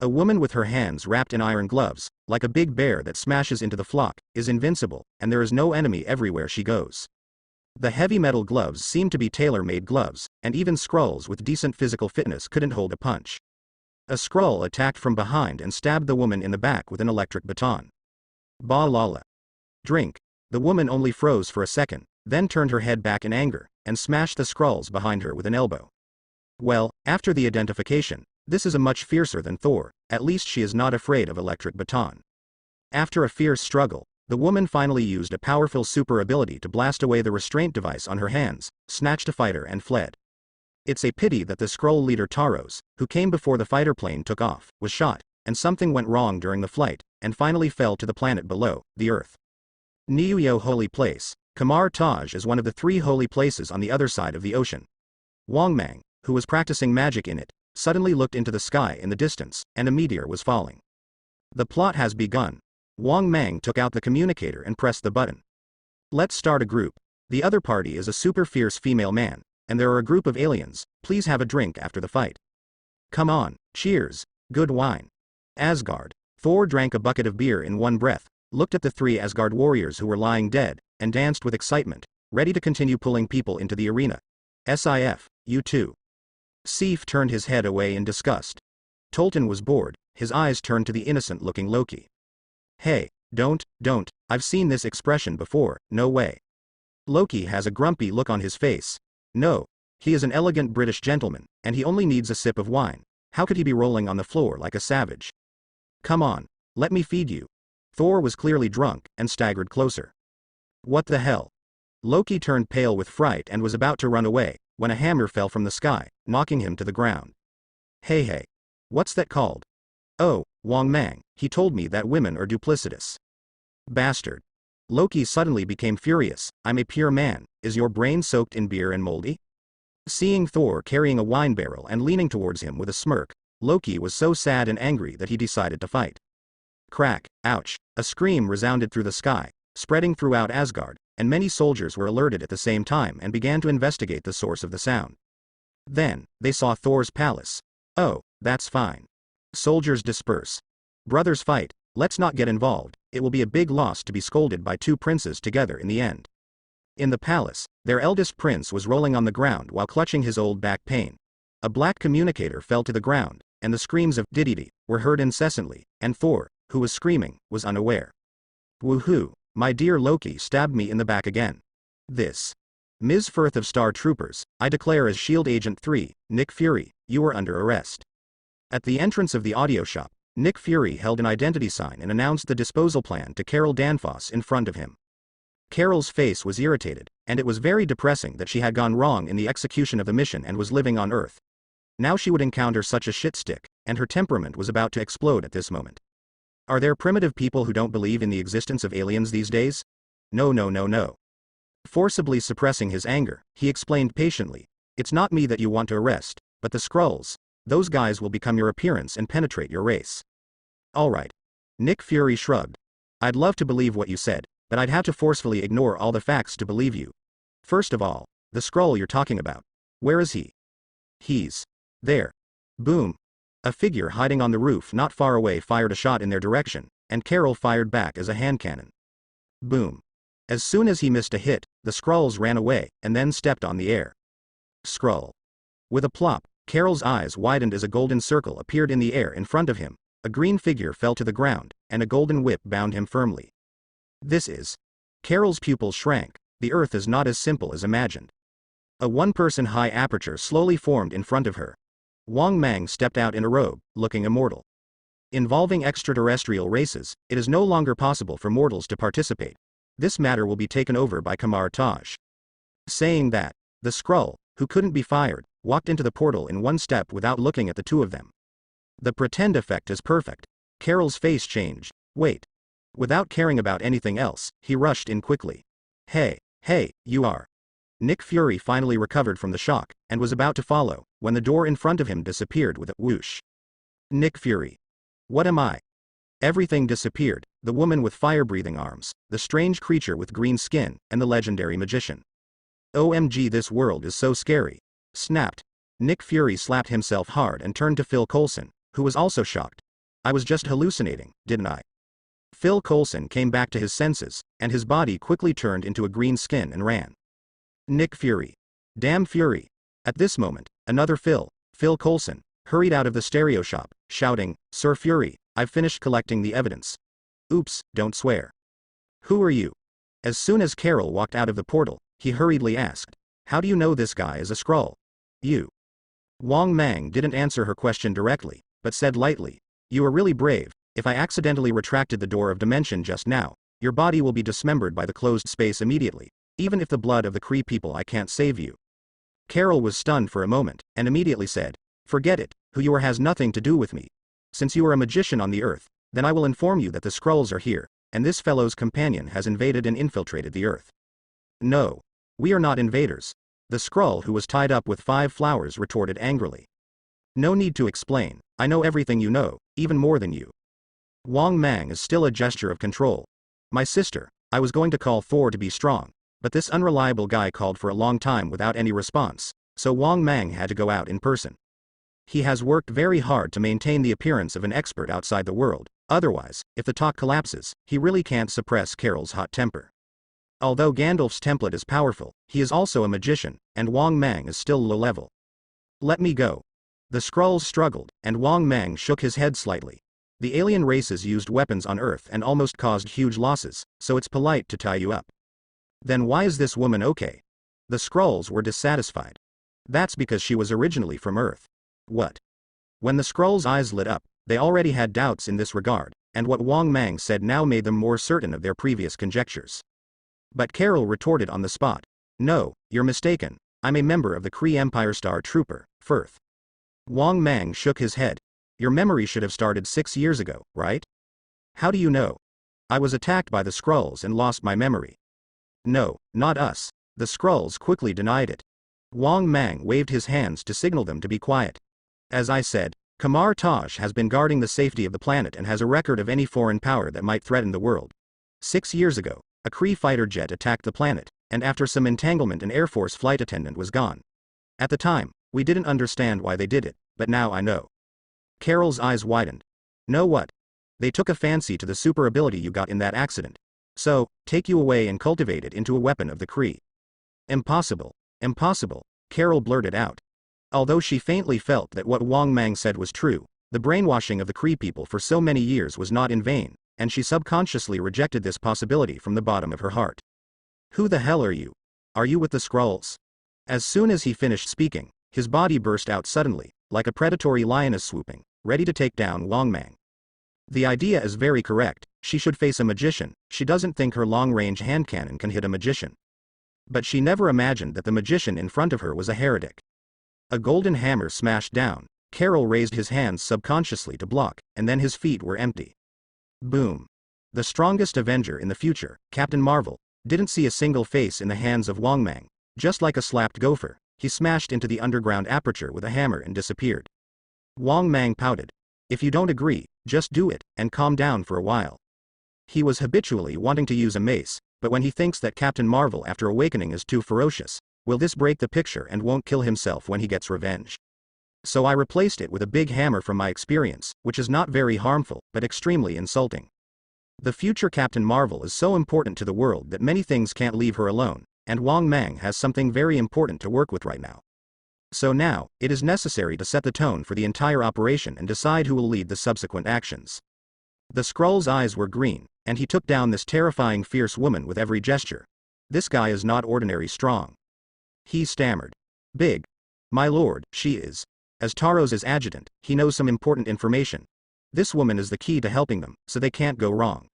A woman with her hands wrapped in iron gloves, like a big bear that smashes into the flock, is invincible, and there is no enemy everywhere she goes. The heavy metal gloves seem to be tailor-made gloves, and even Skrulls with decent physical fitness couldn't hold a punch. A Skrull attacked from behind and stabbed the woman in the back with an electric baton. Ba lala. Drink. The woman only froze for a second, then turned her head back in anger, and smashed the Skrulls behind her with an elbow. Well, after the identification, this is a much fiercer than Thor, at least she is not afraid of electric baton. After a fierce struggle, the woman finally used a powerful super ability to blast away the restraint device on her hands, snatched a fighter and fled. It's a pity that the Skrull leader Taros, who came before the fighter plane took off, was shot, and something went wrong during the flight, and finally fell to the planet below, the Earth. Niuyo Holy Place. Kamar-Taj is one of the 3 holy places on the other side of the ocean. Wang Mang, who was practicing magic in it, suddenly looked into the sky in the distance, and a meteor was falling. The plot has begun. Wang Mang took out the communicator and pressed the button. Let's start a group. The other party is a super fierce female man, and there are a group of aliens. Please have a drink after the fight. Come on, cheers, good wine. Asgard. Thor drank a bucket of beer in one breath, looked at the 3 Asgard warriors who were lying dead, and danced with excitement, ready to continue pulling people into the arena. SIF, you too. Sif turned his head away in disgust. Tolton was bored, his eyes turned to the innocent-looking Loki. Hey, don't, I've seen this expression before, no way. Loki has a grumpy look on his face. No, he is an elegant British gentleman, and he only needs a sip of wine. How could he be rolling on the floor like a savage? Come on, let me feed you. Thor was clearly drunk, and staggered closer. What the hell? Loki turned pale with fright and was about to run away, when a hammer fell from the sky, knocking him to the ground. Hey. What's that called? Oh, Wang Mang, he told me that women are duplicitous. Bastard. Loki suddenly became furious. I'm a pure man, is your brain soaked in beer and moldy? Seeing Thor carrying a wine barrel and leaning towards him with a smirk, Loki was so sad and angry that he decided to fight. Crack, ouch, a scream resounded through the sky, spreading throughout Asgard, and many soldiers were alerted at the same time and began to investigate the source of the sound. Then, they saw Thor's palace. Oh, that's fine. Soldiers disperse. Brothers fight, let's not get involved, it will be a big loss to be scolded by two princes together in the end. In the palace, their eldest prince was rolling on the ground while clutching his old back pain. A black communicator fell to the ground, and the screams of "Diddy" were heard incessantly, and Thor, who was screaming, was unaware. Woohoo, my dear Loki stabbed me in the back again. This. Ms. Firth of Star Troopers, I declare as SHIELD Agent 3, Nick Fury, you are under arrest. At the entrance of the audio shop, Nick Fury held an identity sign and announced the disposal plan to Carol Danfoss in front of him. Carol's face was irritated, and it was very depressing that she had gone wrong in the execution of the mission and was living on Earth. Now she would encounter such a shitstick, and her temperament was about to explode at this moment. Are there primitive people who don't believe in the existence of aliens these days? No, no, no, no. Forcibly suppressing his anger, he explained patiently, it's not me that you want to arrest, but the Skrulls. Those guys will become your appearance and penetrate your race. Alright. Nick Fury shrugged. I'd love to believe what you said, but I'd have to forcefully ignore all the facts to believe you. First of all, the Skrull you're talking about. Where is he? He's there. Boom. A figure hiding on the roof not far away fired a shot in their direction, and Carol fired back as a hand cannon. Boom. As soon as he missed a hit, the Skrulls ran away, and then stepped on the air. Skrull. With a plop, Carol's eyes widened as a golden circle appeared in the air in front of him, a green figure fell to the ground, and a golden whip bound him firmly. This is. Carol's pupils shrank, the Earth is not as simple as imagined. A one-person high aperture slowly formed in front of her. Wang Mang stepped out in a robe, looking immortal. Involving extraterrestrial races, it is no longer possible for mortals to participate. This matter will be taken over by Kamar-Taj. Saying that, the Skrull, who couldn't be fired, walked into the portal in one step without looking at the two of them. The pretend effect is perfect. Carol's face changed. Wait. Without caring about anything else, he rushed in quickly. Hey, you are. Nick Fury finally recovered from the shock, and was about to follow, when the door in front of him disappeared with a whoosh. Nick Fury. What am I? Everything disappeared, the woman with fire-breathing arms, the strange creature with green skin, and the legendary magician. OMG, this world is so scary. Snapped. Nick Fury slapped himself hard and turned to Phil Coulson, who was also shocked. I was just hallucinating, didn't I? Phil Coulson came back to his senses, and his body quickly turned into a green skin and ran. Nick Fury. Damn Fury. At this moment, another Phil Coulson, hurried out of the stereo shop, shouting, Sir Fury, I've finished collecting the evidence. Oops, don't swear. Who are you? As soon as Carol walked out of the portal, he hurriedly asked, how do you know this guy is a Skrull? You. Wang Mang didn't answer her question directly, but said lightly, you are really brave. If I accidentally retracted the door of dimension just now, your body will be dismembered by the closed space immediately, even if the blood of the Kree people I can't save you. Carol was stunned for a moment, and immediately said, forget it, who you are has nothing to do with me. Since you are a magician on the Earth, then I will inform you that the Skrulls are here, and this fellow's companion has invaded and infiltrated the Earth. No. We are not invaders. The Skrull who was tied up with 5 flowers retorted angrily. No need to explain, I know everything you know, even more than you. Wang Mang is still a gesture of control. My sister, I was going to call Thor to be strong, but this unreliable guy called for a long time without any response, so Wang Mang had to go out in person. He has worked very hard to maintain the appearance of an expert outside the world, otherwise, if the talk collapses, he really can't suppress Carol's hot temper. Although Gandalf's template is powerful, he is also a magician, and Wang Mang is still low level. Let me go. The Skrulls struggled, and Wang Mang shook his head slightly. The alien races used weapons on Earth and almost caused huge losses, so it's polite to tie you up. Then why is this woman okay? The Skrulls were dissatisfied. That's because she was originally from Earth. What? When the Skrulls' eyes lit up, they already had doubts in this regard, and what Wang Mang said now made them more certain of their previous conjectures. But Carol retorted on the spot. No, you're mistaken, I'm a member of the Kree Empire Star Trooper, Firth. Wang Mang shook his head. Your memory should have started 6 years ago, right? How do you know? I was attacked by the Skrulls and lost my memory. No, not us. The Skrulls quickly denied it. Wang Mang waved his hands to signal them to be quiet. As I said, Kamar-Taj has been guarding the safety of the planet and has a record of any foreign power that might threaten the world. 6 years ago, a Kree fighter jet attacked the planet, and after some entanglement an Air Force flight attendant was gone. At the time, we didn't understand why they did it, but now I know. Carol's eyes widened. Know what? They took a fancy to the super ability you got in that accident. So, take you away and cultivate it into a weapon of the Kree. Impossible. Impossible, Carol blurted out. Although she faintly felt that what Wang Mang said was true, the brainwashing of the Kree people for so many years was not in vain, and she subconsciously rejected this possibility from the bottom of her heart. Who the hell are you? Are you with the Skrulls? As soon as he finished speaking, his body burst out suddenly, like a predatory lioness swooping, ready to take down Wang Mang. The idea is very correct, she should face a magician. She doesn't think her long-range hand cannon can hit a magician. But she never imagined that the magician in front of her was a heretic. A golden hammer smashed down. Carol raised his hands subconsciously to block, and then his feet were empty. Boom. The strongest Avenger in the future, Captain Marvel, didn't see a single face in the hands of Wang Mang. Just like a slapped gopher, he smashed into the underground aperture with a hammer and disappeared. Wang Mang pouted. If you don't agree, just do it, and calm down for a while. He was habitually wanting to use a mace, but when he thinks that Captain Marvel after awakening is too ferocious, will this break the picture and won't kill himself when he gets revenge? So I replaced it with a big hammer from my experience, which is not very harmful, but extremely insulting. The future Captain Marvel is so important to the world that many things can't leave her alone, and Wang Mang has something very important to work with right now. So now, it is necessary to set the tone for the entire operation and decide who will lead the subsequent actions. The Skrull's eyes were green, and he took down this terrifying fierce woman with every gesture. This guy is not ordinary strong. He stammered. Big. My lord, she is. As Taro's adjutant, he knows some important information. This woman is the key to helping them, so they can't go wrong.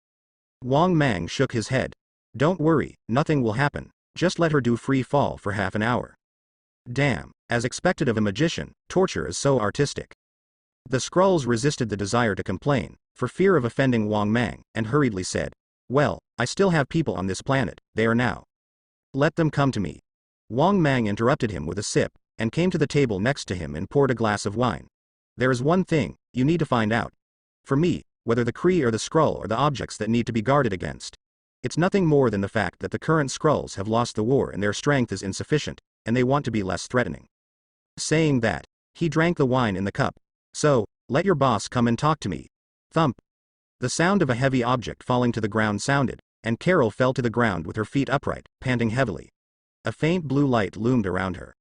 Wang Mang shook his head. Don't worry, nothing will happen. Just let her do free fall for half an hour. Damn, as expected of a magician, torture is so artistic. The Skrulls resisted the desire to complain, for fear of offending Wang Mang, and hurriedly said, well, I still have people on this planet, they are now. Let them come to me. Wang Mang interrupted him with a sip, and came to the table next to him and poured a glass of wine. There is one thing, you need to find out. For me, whether the Kree or the Skrull are the objects that need to be guarded against. It's nothing more than the fact that the current Skrulls have lost the war and their strength is insufficient, and they want to be less threatening. Saying that, he drank the wine in the cup. So, let your boss come and talk to me. Thump. The sound of a heavy object falling to the ground sounded, and Carol fell to the ground with her feet upright, panting heavily. A faint blue light loomed around her.